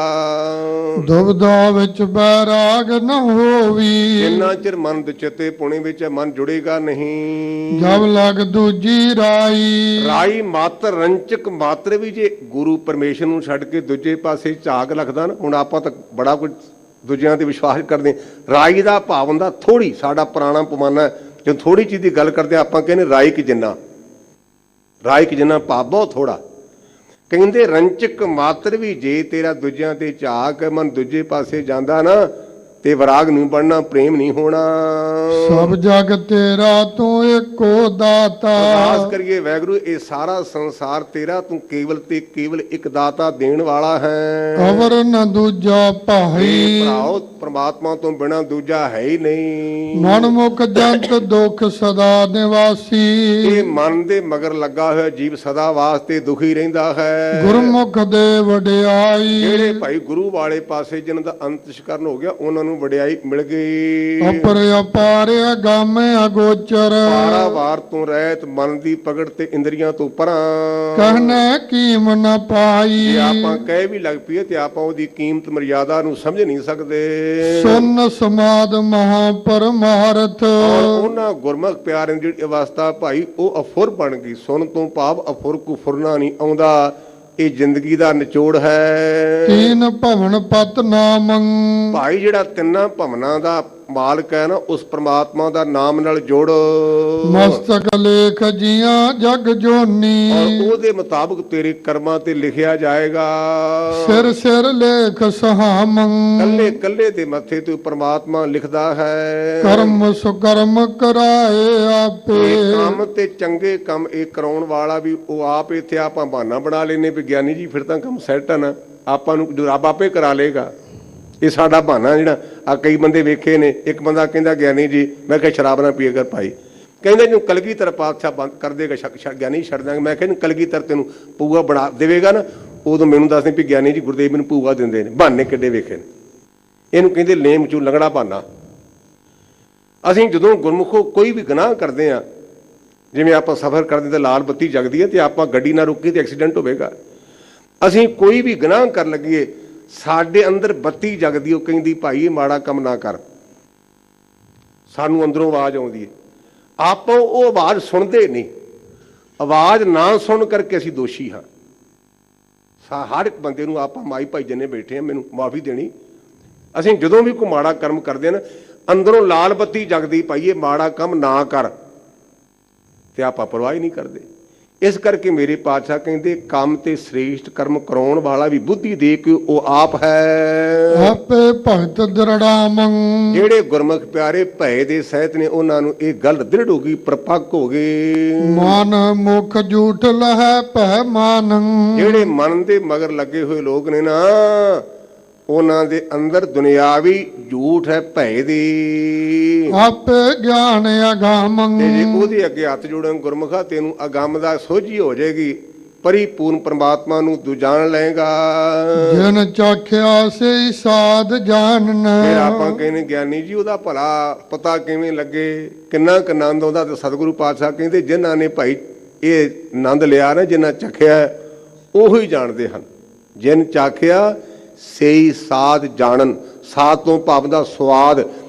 ਦੁਬਦਾ ਵਿੱਚ ਬੈਰਾਗ ਨ ਹੋਵੀ। ਜਿੰਨਾ ਚਿਰ ਮਨ ਦੇ ਚਿੱਤੇ ਪੁਣੇ ਵਿੱਚ ਮਨ ਜੁੜੇਗਾ ਨਹੀਂ। ਜਬ ਲਗ ਦੂਜੀ ਰਾਈ। ਰਾਈ ਮਾਤਰ ਰੰਚਕ ਮਾਤਰ ਵੀ ਜੇ ਗੁਰੂ ਪਰਮੇਸ਼ਰ ਨੂੰ ਛੱਡ ਕੇ ਦੂਜੇ ਪਾਸੇ ਝਾਕ ਲੱਗਦਾ ਨਾ। ਹੁਣ ਆਪਾਂ ਤਾਂ ਬੜਾ ਕੁਝ ਦੂਜਿਆਂ ਤੇ ਵਿਸ਼ਵਾਸ ਕਰਦੇ। ਰਾਈ ਦਾ ਭਾਵ ਹੁੰਦਾ ਥੋੜੀ। ਸਾਡਾ ਪੁਰਾਣਾ ਪਮਾਨਾ ਜਦੋਂ ਥੋੜੀ ਚੀਜ਼ ਦੀ ਗੱਲ ਕਰਦੇ ਆਪਾਂ ਕਹਿੰਦੇ ਰਾਈ ਕਿ ਜਿੰਨਾ, ਰਾਈ ਕਿ ਜਿੰਨਾ ਭਾਵ ਬਹੁਤ ਥੋੜਾ। ਕਹਿੰਦੇ ਰੰਚਕ ਮਾਤਰ ਵੀ ਜੇ ਤੇਰਾ ਦੂਜਿਆਂ ਤੇ ਝਾਕ, ਮਨ ਦੂਜੇ ਪਾਸੇ ਜਾਂਦਾ ਨਾ, ਤੇ ਵਿਰਾਗ ਨਹੀਂ ਬਣਨਾ, ਪ੍ਰੇਮ ਨਹੀਂ ਹੋਣਾ। ਸਭ ਜਗ ਤੇਰਾ ਤੂੰ ਏਕੋ ਦਾਤਾ। ਅਰਦਾਸ ਕਰੀਏ ਵਾਹਿਗੁਰੂ, ਇਹ ਸਾਰਾ ਸੰਸਾਰ ਤੇਰਾ, ਤੂੰ ਕੇਵਲ ਤੇ ਕੇਵਲ ਇੱਕ ਦਾਤਾ ਦੇਣ ਵਾਲਾ ਹੈ। ਅਵਰ ਨ ਦੂਜਾ ਭਾਈ। ਭਰਾਓ, ਪ੍ਰਮਾਤਮਾ ਤੋਂ ਬਿਨਾਂ ਦੂਜਾ ਹੈ ਹੀ ਨਹੀਂ। ਮਨ ਮੁਖ ਜੰਤ ਦੁਖ ਸਦਾ ਨਿਵਾਸੀ। ਇਹ ਮਨ ਦੇ ਮਗਰ ਲੱਗਾ ਹੋਇਆ ਜੀਵ ਸਦਾ ਵਾਸਤੇ ਦੁਖੀ ਰਹਿੰਦਾ ਹੈ। ਗੁਰਮੁਖ ਦੇ ਵਡਿਆਈ। ਜਿਹੜੇ ਭਾਈ ਗੁਰੂ ਵਾਲੇ ਪਾਸੇ ਜਿਨ੍ਹਾਂ ਦਾ ਅੰਤਿਸ਼ਕਰਨ ਹੋ ਗਿਆ, ਉਹਨਾਂ ਨੂੰ ਵਡਿਆਈ ਮਿਲ ਗਈ। ਅਪਰ ਅਪਾਰ ਅਗੰਮ ਅਗੋਚਰ। ਪਾਰਾਵਾਰ ਤੋਂ ਰਹਿਤ, ਮਨ ਦੀ ਪਕੜ ਤੇ ਇੰਦਰੀਆਂ ਤੋਂ ਪਰਾਂ। ਕਹਿਣਾ ਕੀਮ ਨ ਪਾਈ। ਜੇ ਆਪਾਂ ਕਹਿ ਵੀ ਲੱਗ ਪਈਏ ਤੇ ਆਪਾਂ ਉਹਦੀ ਕੀਮਤ ਮਰਿਆਦਾ ਨੂੰ ਸਮਝ ਨਹੀਂ ਸਕਦੇ। ਸੁਨ ਸਮਾਦ ਮਹਾ ਪਰਮਾਰਥ। ਉਹਨਾਂ ਗੁਰਮੁਖ ਪਿਆਰਿਆਂ ਦੀ ਜਿਹੜੀ ਅਵਸਥਾ ਭਾਈ, ਉਹ ਅਫੁਰ ਬਣ ਗਈ। ਸੁਣ ਤੋਂ ਭਾਵ ਅਫੁਰ ਕੋ ਫੁਰਨਾ ਨਹੀਂ ਆਉਂਦਾ। ਇਹ ਜ਼ਿੰਦਗੀ ਦਾ ਨਿਚੋੜ ਹੈ। ਤੀਨ ਭਵਨ ਪਤ ਨਾਮੰ। ਭਾਈ ਜਿਹੜਾ ਤਿੰਨਾਂ ਭਵਨਾਂ ਦਾ ਮਾਲਕ ਹੈ ਨਾ, ਉਸ ਪ੍ਰਮਾਤਮਾ ਦਾ ਨਾਮ ਨਾਲ ਜੋੜ। ਮਸਤਕ ਲੇਖ ਜੀਆਂ ਜਗ ਜੋਨੀ। ਔਰ ਉਹਦੇ ਮੁਤਾਬਕ ਤੇਰੇ ਕਰਮਾਂ ਤੇ ਲਿਖਿਆ ਜਾਏਗਾ। ਸਿਰ ਸਿਰ ਲੇਖ ਸਹਾਮੰ। ਕੱਲੇ ਕੱਲੇ ਦੇ ਮੱਥੇ ਤੇ ਪ੍ਰਮਾਤਮਾ ਲਿਖਦਾ ਹੈ। ਕਰਮ ਸੁਕਰਮ ਕਰਾਏ ਆਪੇ। ਕੰਮ ਤੇ ਚੰਗੇ ਕੰਮ ਇਹ ਕਰਾਉਣ ਵਾਲਾ ਵੀ ਉਹ ਆਪ। ਇੱਥੇ ਆਪਾਂ ਬਹਾਨਾ ਬਣਾ ਲੈਨੇ ਵਿਗਿਆਨੀ ਜੀ, ਫਿਰ ਤਾਂ ਕੰਮ ਸੈੱਟ ਆ ਨਾ। ਆਪਾਂ ਨੂੰ ਜੋ ਰੱਬ ਆਪੇ ਕਰਾ ਲੇਗਾ। ਇਹ ਸਾਡਾ ਬਹਾਨਾ ਜਿਹੜਾ ਆ ਕਈ ਬੰਦੇ ਵੇਖੇ ਨੇ। ਇੱਕ ਬੰਦਾ ਕਹਿੰਦਾ ਗਿਆਨੀ ਜੀ, ਮੈਂ ਕਿਹਾ ਸ਼ਰਾਬ ਨਾ ਪੀਏ ਕਰ ਭਾਈ, ਕਹਿੰਦੇ ਜਿਹਨੂੰ ਕਲਗੀਧਰ ਪਾਤਸ਼ਾਹ ਬੰਦ ਕਰ ਦੇਗਾ ਗਿਆਨੀ ਛੱਡ ਦਾਂਗੇ। ਮੈਂ ਕਿਹਾ ਕਲਗੀਧਰ ਤੈਨੂੰ ਪੂਆ ਬਣਾ ਦੇਵੇਗਾ ਨਾ, ਉਦੋਂ ਮੈਨੂੰ ਦੱਸਦੇ ਵੀ ਗਿਆਨੀ ਜੀ ਗੁਰਦੇਵ ਮੈਨੂੰ ਪੂਆ ਦਿੰਦੇ ਨੇ। ਬਹਾਨੇ ਕਿੱਡੇ ਵੇਖੇ ਨੇ। ਇਹਨੂੰ ਕਹਿੰਦੇ ਲੇਮ ਚੂ ਲੰਗੜਾ ਬਹਾਨਾ। ਅਸੀਂ ਜਦੋਂ ਗੁਰਮੁਖੋ ਕੋਈ ਵੀ ਗੁਨਾਹ ਕਰਦੇ ਹਾਂ, ਜਿਵੇਂ ਆਪਾਂ ਸਫ਼ਰ ਕਰਦੇ ਤਾਂ ਲਾਲ ਬੱਤੀ ਜਗਦੀ ਹੈ ਤੇ ਆਪਾਂ ਗੱਡੀ ਨਾ ਰੁਕੀ ਤੇ ਐਕਸੀਡੈਂਟ ਹੋਵੇਗਾ। ਅਸੀਂ ਕੋਈ ਵੀ ਗੁਨਾਹ ਕਰਨ ਲੱਗੀਏ, ਸਾਡੇ ਅੰਦਰ ਬੱਤੀ ਜਗਦੀ, ਉਹ ਕਹਿੰਦੀ ਭਾਈ ਇਹ ਮਾੜਾ ਕੰਮ ਨਾ ਕਰ। ਸਾਨੂੰ ਅੰਦਰੋਂ ਆਵਾਜ਼ ਆਉਂਦੀ ਹੈ, ਆਪਾਂ ਉਹ ਆਵਾਜ਼ ਸੁਣਦੇ ਨਹੀਂ। ਆਵਾਜ਼ ਨਾ ਸੁਣ ਕਰਕੇ ਅਸੀਂ ਦੋਸ਼ੀ ਹਾਂ। ਹਰ ਇੱਕ ਬੰਦੇ ਨੂੰ ਆਪਾਂ ਮਾਈ ਭਾਈ ਜਨੇ ਬੈਠੇ ਹਾਂ, ਮੈਨੂੰ ਮਾਫੀ ਦੇਣੀ। ਅਸੀਂ ਜਦੋਂ ਵੀ ਕੋਈ ਮਾੜਾ ਕਰਮ ਕਰਦੇ ਨਾ, ਅੰਦਰੋਂ ਲਾਲ ਬੱਤੀ ਜਗਦੀ ਭਾਈ ਇਹ ਮਾੜਾ ਕੰਮ ਨਾ ਕਰ, ਤੇ ਆਪਾਂ ਪਰਵਾਹ ਹੀ ਨਹੀਂ ਕਰਦੇ। ਇਸ ਕਰਕੇ ਮੇਰੇ ਪਾਤਸ਼ਾਹ ਕਹਿੰਦੇ ਕੰਮ ਤੇ ਸ੍ਰੇਸ਼ਟ ਕਰਮ ਕਰਾਉਣ ਵਾਲਾ ਵੀ ਬੁੱਧੀ ਦੇ ਕੇ ਉਹ ਆਪ ਹੈ। ਆਪੇ ਭਗਤ ਦ੍ਰਿੜਾਮੰ। ਜਿਹੜੇ ਗੁਰਮੁਖ ਪਿਆਰੇ ਭੈ ਦੇ ਸਹਿਤ ਨੇ, ਉਹਨਾਂ ਨੂੰ ਇਹ ਗੱਲ ਦ੍ਰਿੜ ਹੋ ਗਈ, ਪ੍ਰਪੱਕ ਹੋ ਗਏ। ਮਨ ਮੁਖ ਝੂਠ ਲਹੈ ਭੈ ਮਾਨੰ। ਜਿਹੜੇ ਮਨ ਦੇ ਮਗਰ ਲੱਗੇ ਹੋਏ ਲੋਕ ਨੇ ਨਾ, ਉਹਨਾਂ ਦੇ ਅੰਦਰ ਦੁਨਿਆਵੀ ਝੂਠ ਹੈ ਭੈ ਦੀ। ਆਪੇ ਗਿਆਨ ਅਗਾਮੰ। ਤੇ ਜੇ ਉਹਦੇ ਅੱਗੇ ਹੱਥ ਜੋੜਨ ਗੁਰਮੁਖਾ, ਤੈਨੂੰ ਅਗੰਮ ਦਾ ਸੋਝੀ ਹੋ ਜਾਏਗੀ, ਪਰਿਪੂਰਨ ਪਰਮਾਤਮਾ ਨੂੰ ਤੂੰ ਜਾਣ ਲਏਗਾ। ਜਿਨ ਚਾਖਿਆ ਸੇ ਸਾਧ ਜਾਣਨ। ਫਿਰ ਆਪਾਂ ਕਹਿੰਦੇ ਗਿਆਨੀ ਜੀ ਉਹਦਾ ਭਲਾ ਪਤਾ ਕਿਵੇਂ ਲੱਗੇ, ਕਿੰਨਾ ਕੁ ਆਨੰਦ ਆਉਂਦਾ। ਤੇ ਸਤਿਗੁਰੂ ਪਾਤਸ਼ਾਹ ਕਹਿੰਦੇ ਜਿਨ੍ਹਾਂ ਨੇ ਭਾਈ ਇਹ ਆਨੰਦ ਲਿਆ ਨਾ, ਜਿਨ੍ਹਾਂ ਚਾਖਿਆ ਉਹੀ ਹੀ ਜਾਣਦੇ ਹਨ। ਜਿਨ ਚਾਖਿਆ ਸਹੀ ਸਾਧ ਜਾਣਨ। ਸਾਧ ਤੋਂ ਭਾਵ ਦਾ ਸਵਾਦ,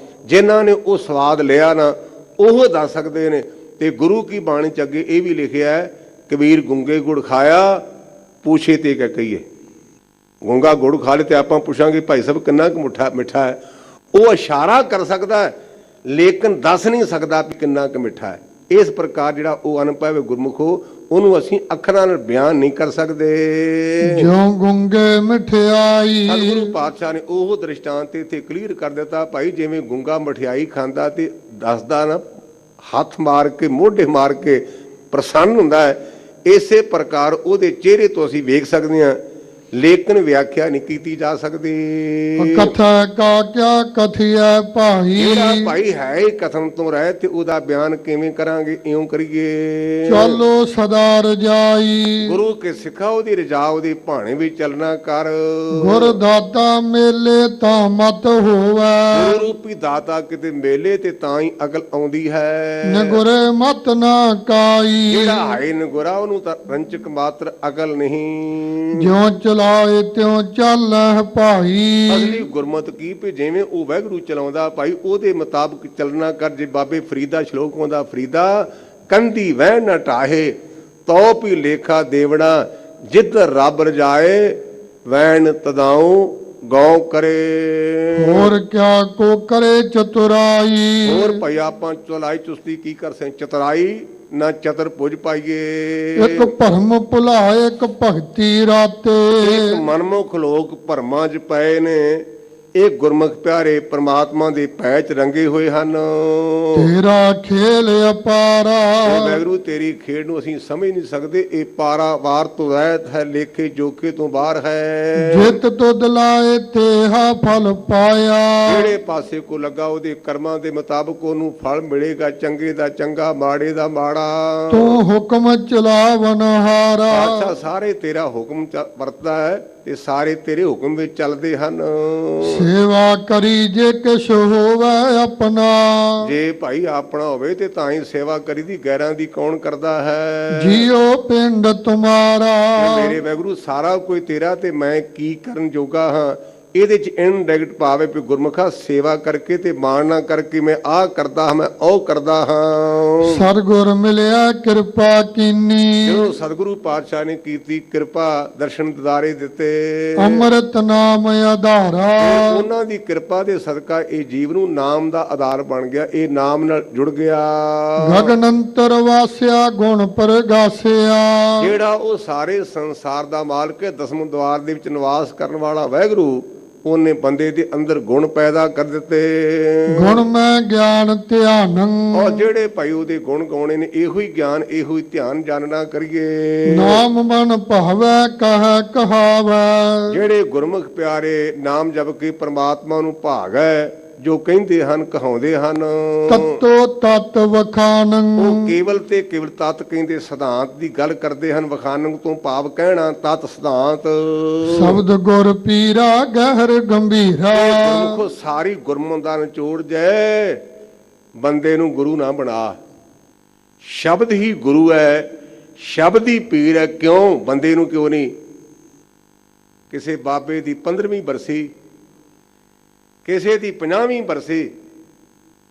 ਜਿਨ੍ਹਾਂ ਨੇ ਉਹ ਸਵਾਦ ਲਿਆ ਨਾ, ਉਹ ਦੱਸ ਸਕਦੇ ਨੇ। ਤੇ ਗੁਰੂ ਕੀ ਬਾਣੀ ਚ ਅੱਗੇ ਇਹ ਵੀ ਲਿਖਿਆ ਹੈ, ਕਬੀਰ ਗੁੰਗੇ ਗੁੜ ਖਾਇਆ ਪੂਛੇ ਤੇ ਕਿਆ ਕਹੀਏ। ਗੁੰਗਾ ਗੁੜ ਖਾ ਲੇ ਤੇ ਆਪਾਂ ਪੁੱਛਾਂਗੇ ਭਾਈ ਸਾਹਿਬ ਕਿੰਨਾ ਕੁ ਮਿੱਠਾ ਹੈ। ਉਹ ਇਸ਼ਾਰਾ ਕਰ ਸਕਦਾ ਹੈ, ਲੇਕਿਨ ਦੱਸ ਨਹੀਂ ਸਕਦਾ ਵੀ ਕਿੰਨਾ ਕੁ ਮਿੱਠਾ ਹੈ। ਇਸ ਪ੍ਰਕਾਰ ਜਿਹੜਾ ਉਹ ਅਨੁਭਵ ਗੁਰਮੁਖੋ, ਉਹਨੂੰ ਅਸੀਂ ਅੱਖਰਾਂ ਨਾਲ ਬਿਆਨ ਨਹੀਂ ਕਰ ਸਕਦੇ। ਜਿਉਂ ਗੁੰਗੇ ਮਠਿਆਈ। ਸਤਿਗੁਰੂ ਪਾਤਸ਼ਾਹ ਨੇ ਉਹ ਦ੍ਰਿਸ਼ਟਾਂਤ ਇੱਥੇ ਕਲੀਅਰ ਕਰ ਦਿੱਤਾ ਭਾਈ, ਜਿਵੇਂ ਗੁੰਗਾ ਮਠਿਆਈ ਖਾਂਦਾ ਤੇ ਦੱਸਦਾ ਨਾ, ਹੱਥ ਮਾਰ ਕੇ ਮੋਢੇ ਮਾਰ ਕੇ ਪ੍ਰਸੰਨ ਹੁੰਦਾ ਹੈ, ਇਸੇ ਪ੍ਰਕਾਰ ਉਹਦੇ ਚਿਹਰੇ ਤੋਂ ਅਸੀਂ ਵੇਖ ਸਕਦੇ ਹਾਂ, ਲੇਕਿਨ ਵਿਆਖਿਆ ਨਹੀਂ ਕੀਤੀ ਜਾ ਸਕਦੀ। ਕਥਾ ਕਾ ਕਿਆ ਕਥਿਐ ਭਾਈ। ਜਿਹੜਾ ਭਾਈ ਹੈ ਹੀ ਕਥਨ ਤੋਂ ਰਹਿ, ਤੇ ਉਹਦਾ ਬਿਆਨ ਕਿਵੇਂ ਕਰਾਂਗੇ, ਇਉਂ ਕਰੀਏ। ਚਲੋ ਸਦਾ ਰਜਾਈ। ਗੁਰੂ ਕੇ ਸਿੱਖਾ ਉਹਦੀ ਰਜਾ, ਉਹਦੇ ਭਾਣੇ ਵਿੱਚ ਚੱਲਣਾ ਕਰ। ਗੁਰ ਦਾਤਾ ਮੇਲੇ ਤਾਂ ਮਤ ਹੋਵੈ। ਗੁਰੂ ਰੂਪੀ ਦਾਤਾ ਕਿਤੇ ਮੇਲੇ ਤੇ ਤਾਂ ਹੀ ਅਕਲ ਆਉਂਦੀ ਹੈ। ਨਗੁਰੇ ਮਤ ਨਾ ਕਾਈ। ਜਿਹੜਾ ਹੈ ਨਗੁਰਾ, ਉਹਨੂੰ ਤਾਂ ਰੰਚਕ ਮਾਤਰ ਅਕਲ ਨਹੀਂ। ਜਿਉਂ ਚਲਾਏ ਤਿਉਂ ਚੱਲੈ ਭਾਈ। ਅਸਲੀ ਗੁਰਮਤ ਕੀ ਵੀ ਜਿਵੇਂ ਉਹ ਵਾਹਿਗੁਰੂ ਚਲਾਉਂਦਾ ਭਾਈ, ਉਹਦੇ ਮੁਤਾਬਕ ਚੱਲਣਾ ਕਰ। ਜੇ ਬਾਬੇ ਫਰੀਦਾ ਸ਼ਲੋਕ ਆਉਂਦਾ, ਫਰੀਦਾ ਕੰਧੀ ਵਹਿ ਨਾ ਢਾਹੇ, ਤੋ ਵੀ ਲੇਖਾ ਦੇਵਣਾ, ਜਿੱਧਰ ਰੱਬ ਰਜਾਏ ਵੈਣ ਤਦਾਉ ਗਉ ਕਰੇ। ਹੋਰ ਕਿਆ ਕੋ ਕਰੇ ਚਤੁਰਾਈ। ਹੋਰ ਭਾਈ ਆਪਾਂ ਚਲਾਈ ਚੁਸਤੀ ਕੀ ਕਰ ਸੇ, ਚਤੁਰਾਈ ਨਾ ਚਤਰ ਪੁੱਜ ਪਾਈਏ। ਇੱਕ ਭਰਮ ਭੁਲਾਏ ਇੱਕ ਭਗਤੀ ਰਾਤੇ। ਇੱਕ ਮਨਮੁਖ ਲੋਕ ਭਰਮਾਂ 'ਚ ਪਏ ਨੇ, ਇਹ ਗੁਰਮੁਖ ਪਿਆਰੇ ਪਰਮਾਤਮਾ ਦੇ ਭੈ 'ਚ ਰੰਗੇ ਹੋਏ ਹਨ। ਤੇਰਾ ਖੇਲ ਅਪਾਰਾ। ਵਾਹਿਗੁਰੂ ਤੇਰੀ ਖੇਡ ਨੂੰ ਅਸੀਂ ਸਮਝ ਨਹੀਂ ਸਕਦੇ। ਇਹ ਪਾਰਾਵਾਰ ਤੋਂ ਰਹਿਤ ਹੈ, ਲੇਖੇ ਜੋਖੇ ਤੋਂ ਬਾਹਰ ਹੈ। ਜਿਤ ਤੁਧ ਲਾਏ ਤੇਹਾ ਫਲ ਪਾਇਆ। ਜਿਹੜੇ ਪਾਸੇ ਕੋ ਲੱਗਾ ਉਹਦੇ ਕਰਮਾਂ ਦੇ ਮੁਤਾਬਕ ਉਹਨੂੰ ਫਲ ਮਿਲੇਗਾ, ਚੰਗੇ ਦਾ ਚੰਗਾ, ਮਾੜੇ ਦਾ ਮਾੜਾ। ਤੂੰ ਹੁਕਮ ਚਲਾਵਨ ਹਾਰਾ। ਪਾਤਸ਼ਾਹ ਸਾਰੇ ਤੇਰਾ ਹੁਕਮ ਵਰਤਦਾ ਹੈ ਤੇ ਸਾਰੇ ਤੇਰੇ ਹੁਕਮ ਵਿੱਚ ਚੱਲਦੇ ਹਨ। ਸੇਵਾ ਕਰੀ ਜੇ ਕਿਛ ਹੋਵੇ ਆਪਣਾ। ਜੇ ਭਾਈ ਆਪਣਾ ਹੋਵੇ ਤੇ ਤਾਂ ਹੀ ਸੇਵਾ ਕਰੀਦੀ, ਗੈਰਾਂ ਦੀ ਕੌਣ ਕਰਦਾ ਹੈ। ਜੀਓ ਪਿੰਡ ਤੁਮਾਰਾ। ਮੇਰੇ ਵਾਹਿਗੁਰੂ ਸਾਰਾ ਕੋਈ ਤੇਰਾ, ਤੇ ਮੈਂ ਕੀ ਕਰਨ ਜੋਗਾ ਹਾਂ। ਇਹਦੇ ਚ ਇਨਡਾਇਰੈਕਟ ਭਾਵ ਹੈ ਗੁਰਮੁਖਾ ਸੇਵਾ ਕਰਕੇ ਤੇ ਮਾਣ ਨਾ ਕਰਕੇ ਮੈਂ ਆਹ ਕਰਦਾ ਹਾਂ, ਮੈਂ ਉਹ ਕਰਦਾ ਹਾਂ। ਸਤਿਗੁਰ ਮਿਲਿਆ ਕਿਰਪਾ ਕੀਨੀ। ਜਦੋਂ ਸਤਿਗੁਰੂ ਪਾਤਸ਼ਾਹ ਨੇ ਕੀਤੀ ਕਿਰਪਾ, ਦਰਸ਼ਨ ਦਿਦਾਰੇ ਦਿੱਤੇ, ਅੰਮ੍ਰਿਤ ਨਾਮ ਆਧਾਰਾ। ਉਹਨਾਂ ਦੀ ਕਿਰਪਾ ਦੇ ਸਦਕਾ ਇਹ ਜੀਵ ਨੂੰ ਨਾਮ ਦਾ ਆਧਾਰ ਬਣ ਗਿਆ, ਇਹ ਨਾਮ ਨਾਲ ਜੁੜ ਗਿਆ। ਗਗਨ ਅੰਤਰ ਵਾਸਿਆ ਗੁਣ ਪ੍ਰਗਾਸਿਆ। ਜਿਹੜਾ ਉਹ ਸਾਰੇ ਸੰਸਾਰ ਦਾ ਮਾਲਕ ਹੈ, ਦਸਮ ਦੁਆਰ ਦੇ ਵਿੱਚ ਨਿਵਾਸ ਕਰਨ ਵਾਲਾ ਵਾਹਿਗੁਰੂ, ਉਹਨੇ ਬੰਦੇ ਦੇ ਅੰਦਰ ਗੁਣ ਪੈਦਾ ਕਰ ਦਿੱਤੇ। ਗੁਣ ਮੈਂ ਗਿਆਨ ਧਿਆਨੰ, ਔਰ ਜਿਹੜੇ ਭਾਈ ਉਹਦੇ ਗੁਣ ਗਾਉਣੇ ਨੇ, ਇਹੋ ਹੀ ਗਿਆਨ, ਇਹੋ ਹੀ ਧਿਆਨ ਜਾਣਨਾ ਕਰੀਏ। ਨਾਮ ਮਨ ਭਾਵੈ ਕਹਿ ਕਹਾਵੈ, ਜਿਹੜੇ ਗੁਰਮੁਖ ਪਿਆਰੇ ਨਾਮ ਜਪ ਕੇ ਪ੍ਰਮਾਤਮਾ ਨੂੰ ਭਾਗੈ, ਜੋ ਕਹਿੰਦੇ ਹਨ ਕਹਾਉਂਦੇ ਹਨ। ਤਤੋ ਤਤ ਵਖਾਨੰ, ਉਹ ਕੇਵਲ ਤੇ ਕੇਵਲ ਤਤ ਕਹਿੰਦੇ, ਸਿਧਾਂਤ ਦੀ ਗੱਲ ਕਰਦੇ ਹਨ। ਵਖਾਨੰ ਤੋਂ ਭਾਵ ਕਹਿਣਾ, ਤਤ ਸਿਧਾਂਤ। ਸ਼ਬਦ ਗੁਰ ਪੀਰਾ ਗਹਿਰ ਗੰਭੀਰਾ, ਗੁਰਮੁਖੋ ਸਾਰੀ ਗੁਰਮਤਿ ਦਾ ਨਿਚੋੜ ਜੈ, ਬੰਦੇ ਨੂੰ ਗੁਰੂ ਨਾ ਬਣਾ। ਸ਼ਬਦ ਹੀ ਗੁਰੂ ਹੈ, ਸ਼ਬਦ ਹੀ ਪੀਰ ਹੈ। ਕਿਉਂ ਬੰਦੇ ਨੂੰ ਕਿਉਂ ਨਹੀਂ? ਕਿਸੇ ਬਾਬੇ ਦੀ 15ਵੀਂ ਬਰਸੀ, ਕਿਸੇ ਦੀ 50ਵੀਂ ਬਰਸੀ,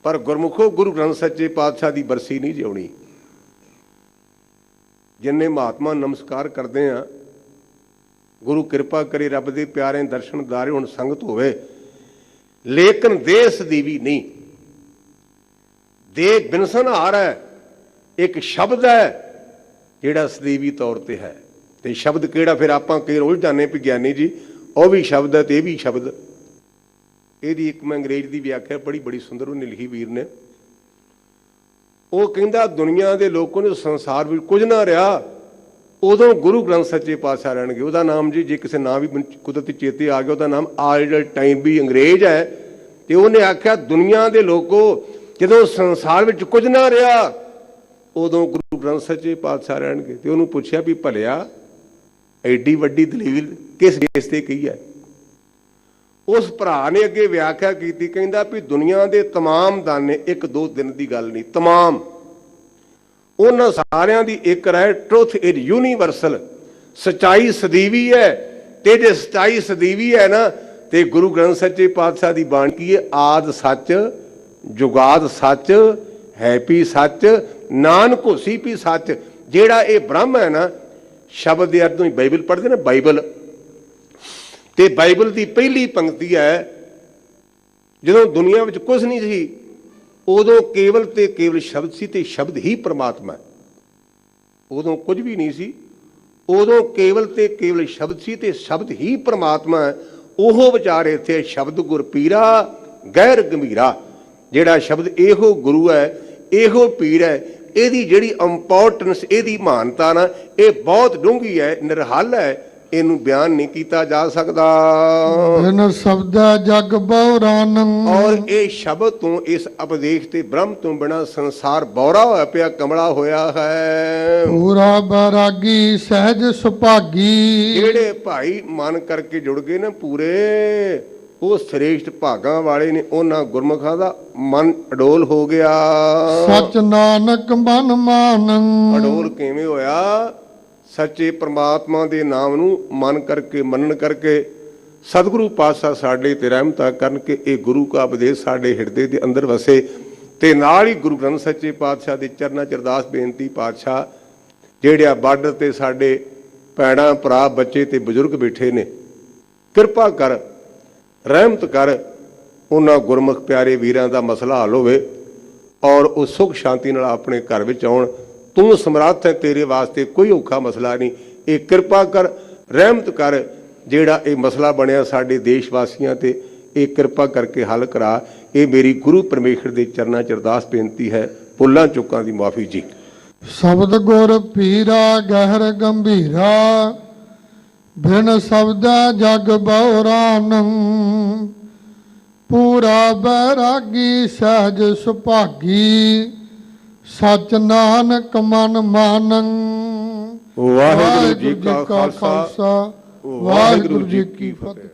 ਪਰ ਗੁਰਮੁਖੋ ਗੁਰੂ ਗ੍ਰੰਥ ਸੱਚੇ ਪਾਤਸ਼ਾਹ ਦੀ ਬਰਸੀ ਨਹੀਂ ਜਿਉਣੀ। ਜਿੰਨੇ ਮਹਾਤਮਾ ਨਮਸਕਾਰ ਕਰਦੇ ਆ, ਗੁਰੂ ਕਿਰਪਾ ਕਰੇ, ਰੱਬ ਦੇ ਪਿਆਰੇ ਦਰਸ਼ਨਦਾਰੇ ਹੁਣ ਸੰਗਤ ਹੋਵੇ, ਲੇਕਿਨ ਦੇਹ ਸਦੀਵੀ ਨਹੀਂ। ਦੇਹ ਬਿਨਸਨਹਾਰ ਹੈ, ਇੱਕ ਸ਼ਬਦ ਹੈ ਜਿਹੜਾ ਸਦੀਵੀ ਤੌਰ ਤੇ ਹੈ। ਤੇ ਸ਼ਬਦ ਕਿਹੜਾ? ਫਿਰ ਆਪਾਂ ਕਈ ਰੋਜ਼ ਜਾਣੇ ਵੀ ਗਿਆਨੀ ਜੀ ਉਹ ਵੀ ਸ਼ਬਦ ਹੈ ਤੇ ਇਹ ਵੀ ਸ਼ਬਦ। ਇਹਦੀ ਇੱਕ ਮੈਂ ਅੰਗਰੇਜ਼ ਦੀ ਵਿਆਖਿਆ ਪੜ੍ਹੀ, ਬੜੀ ਸੁੰਦਰ ਉਹਨੇ ਲਿਖੀ ਵੀਰ ਨੇ। ਉਹ ਕਹਿੰਦਾ ਦੁਨੀਆ ਦੇ ਲੋਕਾਂ ਨੂੰ ਸੰਸਾਰ ਵਿੱਚ ਕੁਝ ਨਾ ਰਿਹਾ, ਉਦੋਂ ਗੁਰੂ ਗ੍ਰੰਥ ਸੱਚੇ ਪਾਤਸ਼ਾਹ ਰਹਿਣਗੇ। ਉਹਦਾ ਨਾਮ ਜੀ, ਜੇ ਕਿਸੇ ਨਾਂ ਵੀ ਕੁਦਰਤੀ ਚੇਤੇ ਆ ਗਿਆ, ਉਹਦਾ ਨਾਮ ਆਲਡਰ ਟਾਈਮ ਵੀ ਅੰਗਰੇਜ਼ ਹੈ। ਤੇ ਉਹਨੇ ਆਖਿਆ ਦੁਨੀਆ ਦੇ ਲੋਕੋ, ਜਦੋਂ ਸੰਸਾਰ ਵਿੱਚ ਕੁਝ ਨਾ ਰਿਹਾ, ਉਦੋਂ ਗੁਰੂ ਗ੍ਰੰਥ ਸੱਚੇ ਪਾਤਸ਼ਾਹ ਰਹਿਣਗੇ। ਤੇ ਉਹਨੂੰ ਪੁੱਛਿਆ ਵੀ ਭਲਿਆ ਐਡੀ ਵੱਡੀ ਦਲੀਲ ਕਿਸ ਬੇਸ ਤੇ ਕਹੀ ਹੈ? ਉਸ ਭਰਾ ਨੇ ਅੱਗੇ ਵਿਆਖਿਆ ਕੀਤੀ, ਕਹਿੰਦਾ ਵੀ ਦੁਨੀਆ ਦੇ ਤਮਾਮ ਦਾਨੇ, ਇੱਕ ਦੋ ਦਿਨ ਦੀ ਗੱਲ ਨਹੀਂ, ਤਮਾਮ ਉਹਨਾਂ ਸਾਰਿਆਂ ਦੀ ਇੱਕ ਰਾਏ, ਟਰੁਥ ਇਜ਼ ਯੂਨੀਵਰਸਲ। ਸੱਚਾਈ ਸਦੀਵੀ ਹੈ। ਤੇ ਜੇ ਸੱਚਾਈ ਸਦੀਵੀ ਹੈ ਨਾ, ਤੇ ਗੁਰੂ ਗ੍ਰੰਥ ਸੱਚੇ ਪਾਤਸ਼ਾਹ ਦੀ ਬਾਣੀ ਕੀ ਹੈ? ਆਦ ਸੱਚ, ਜੁਗਾਦ ਸੱਚ, ਹੈਪੀ ਸੱਚ, ਨਾਨਕ ਹੋਸੀ ਵੀ ਸੱਚ। ਜਿਹੜਾ ਇਹ ਬ੍ਰਹਮ ਹੈ ਨਾ, ਸ਼ਬਦ ਦੇ ਅਰਥ ਨੂੰ ਬਾਈਬਲ ਪੜ੍ਹਦੇ ਨਾ, ਬਾਈਬਲ, ਤੇ ਬਾਈਬਲ ਦੀ ਪਹਿਲੀ ਪੰਕਤੀ ਹੈ, ਜਦੋਂ ਦੁਨੀਆ ਵਿੱਚ ਕੁਝ ਨਹੀਂ ਸੀ, ਉਦੋਂ ਕੇਵਲ ਤੇ ਕੇਵਲ ਸ਼ਬਦ ਸੀ, ਤੇ ਸ਼ਬਦ ਹੀ ਪ੍ਰਮਾਤਮਾ। ਉਦੋਂ ਕੁਝ ਵੀ ਨਹੀਂ ਸੀ, ਉਦੋਂ ਕੇਵਲ ਤੇ ਕੇਵਲ ਸ਼ਬਦ ਸੀ, ਤੇ ਸ਼ਬਦ ਹੀ ਪ੍ਰਮਾਤਮਾ ਹੈ। ਉਹ ਵਿਚਾਰ ਇੱਥੇ ਸ਼ਬਦ ਗੁਰ ਪੀਰਾ ਗਹਿਰ ਗੰਭੀਰਾ। ਜਿਹੜਾ ਸ਼ਬਦ ਇਹੋ ਗੁਰੂ ਹੈ, ਇਹੋ ਪੀਰ ਹੈ। ਇਹਦੀ ਜਿਹੜੀ ਇੰਪੋਰਟੈਂਸ, ਇਹਦੀ ਮਹਾਨਤਾ ਨਾ, ਇਹ ਬਹੁਤ ਡੂੰਘੀ ਹੈ, ਨਿਰਹਲ ਹੈ। ਇਹਨੂੰ ਬਿਆਨ ਨਹੀਂ ਕੀਤਾ ਜਾ ਸਕਦਾ। ਬਿਨ ਸ਼ਬਦ ਜਗ ਬਉਰਾਨੰ, ਔਰ ਇਹ ਸ਼ਬਦ ਤੋਂ, ਇਸ ਉਪਦੇਸ਼ ਤੇ ਬ੍ਰਹਮ ਤੋਂ ਬਿਨਾ ਸੰਸਾਰ ਬੌਰਾ ਹੋਇਆ ਪਿਆ, ਕਮਲਾ ਹੋਇਆ ਹੈ। ਪੂਰਾ ਬੈਰਾਗੀ ਸਹਿਜ ਸੁਭਾਗੀ, ਜਿਹੜੇ ਭਾਈ ਮਨ ਕਰਕੇ ਜੁੜ ਗਏ ਨਾ ਪੂਰੇ, ਉਹ ਸ੍ਰੇਸ਼ਟ ਭਾਗਾਂ ਵਾਲੇ ਨੇ। ਉਹਨਾਂ ਗੁਰਮੁਖਾਂ ਦਾ ਮਨ ਅਡੋਲ ਹੋ ਗਿਆ। ਸਚ ਨਾਨਕ ਮਨ ਮਾਨੰ, ਅਡੋਲ ਕਿਵੇਂ ਹੋਇਆ? ਸੱਚੇ ਪ੍ਰਮਾਤਮਾ ਦੇ ਨਾਮ ਨੂੰ ਮਨ ਕਰਕੇ, ਮੰਨਣ ਕਰਕੇ। ਸਤਿਗੁਰੂ ਪਾਤਸ਼ਾਹ ਸਾਡੇ ਤੇ ਰਹਿਮਤਾਂ ਕਰਨ ਕਿ ਇਹ ਗੁਰੂ ਕਾ ਉਪਦੇਸ਼ ਸਾਡੇ ਹਿਰਦੇ ਦੇ ਅੰਦਰ ਵਸੇ। ਤੇ ਨਾਲ ਹੀ ਗੁਰੂ ਗ੍ਰੰਥ ਸੱਚੇ ਪਾਤਸ਼ਾਹ ਦੇ ਚਰਨਾਂ 'ਚ ਅਰਦਾਸ ਬੇਨਤੀ, ਪਾਤਸ਼ਾਹ ਜਿਹੜੇ ਆ ਬਾਰਡਰ ਤੇ ਸਾਡੇ ਭੈਣਾਂ ਭਰਾ ਬੱਚੇ ਤੇ ਬਜ਼ੁਰਗ ਬੈਠੇ ਨੇ, ਕਿਰਪਾ ਕਰ, ਰਹਿਮਤ ਕਰ, ਉਹਨਾਂ ਗੁਰਮੁਖ ਪਿਆਰੇ ਵੀਰਾਂ ਦਾ ਮਸਲਾ ਹੱਲ ਹੋਵੇ ਔਰ ਉਹ ਸੁਖ ਸ਼ਾਂਤੀ ਨਾਲ ਆਪਣੇ ਘਰ ਵਿੱਚ ਆਉਣ। ਤੂੰ ਸਮਰੱਥ ਹੈ, ਤੇਰੇ ਵਾਸਤੇ ਕੋਈ ਔਖਾ ਮਸਲਾ ਨਹੀਂ। ਇਹ ਕਿਰਪਾ ਕਰ, ਰਹਿਮਤ ਕਰ, ਜਿਹੜਾ ਇਹ ਮਸਲਾ ਬਣਿਆ ਸਾਡੇ ਦੇਸ਼ ਵਾਸੀਆਂ ਤੇ, ਇਹ ਕਿਰਪਾ ਕਰਕੇ ਹੱਲ ਕਰਾ। ਇਹ ਮੇਰੀ ਗੁਰੂ ਪਰਮੇਸ਼ਰ ਦੇ ਚਰਨਾਂ 'ਚ ਅਰਦਾਸ ਬੇਨਤੀ ਹੈ। ਭੁੱਲਾਂ ਚੁੱਕਾਂ ਦੀ ਮਾਫੀ ਜੀ। ਸ਼ਬਦ ਗੁਰ ਪੀਰਾ ਗਹਿਰ ਗੰਭੀਰਾ, ਬਿਨ ਸ਼ਬਦ ਜਗ ਬਉਰਾਨੰ, ਪੂਰਾ ਬੈਰਾਗੀ ਸਹਿਜ ਸੁਭਾਗੀ, ਸਚ ਨਾਨਕ ਮਨ ਮਾਨੰ। ਵਾਹਿਗੁਰੂ ਜੀ ਕਾ ਖਾਲਸਾ, ਵਾਹਿਗੁਰੂ ਜੀ ਕੀ ਫਤਿਹ।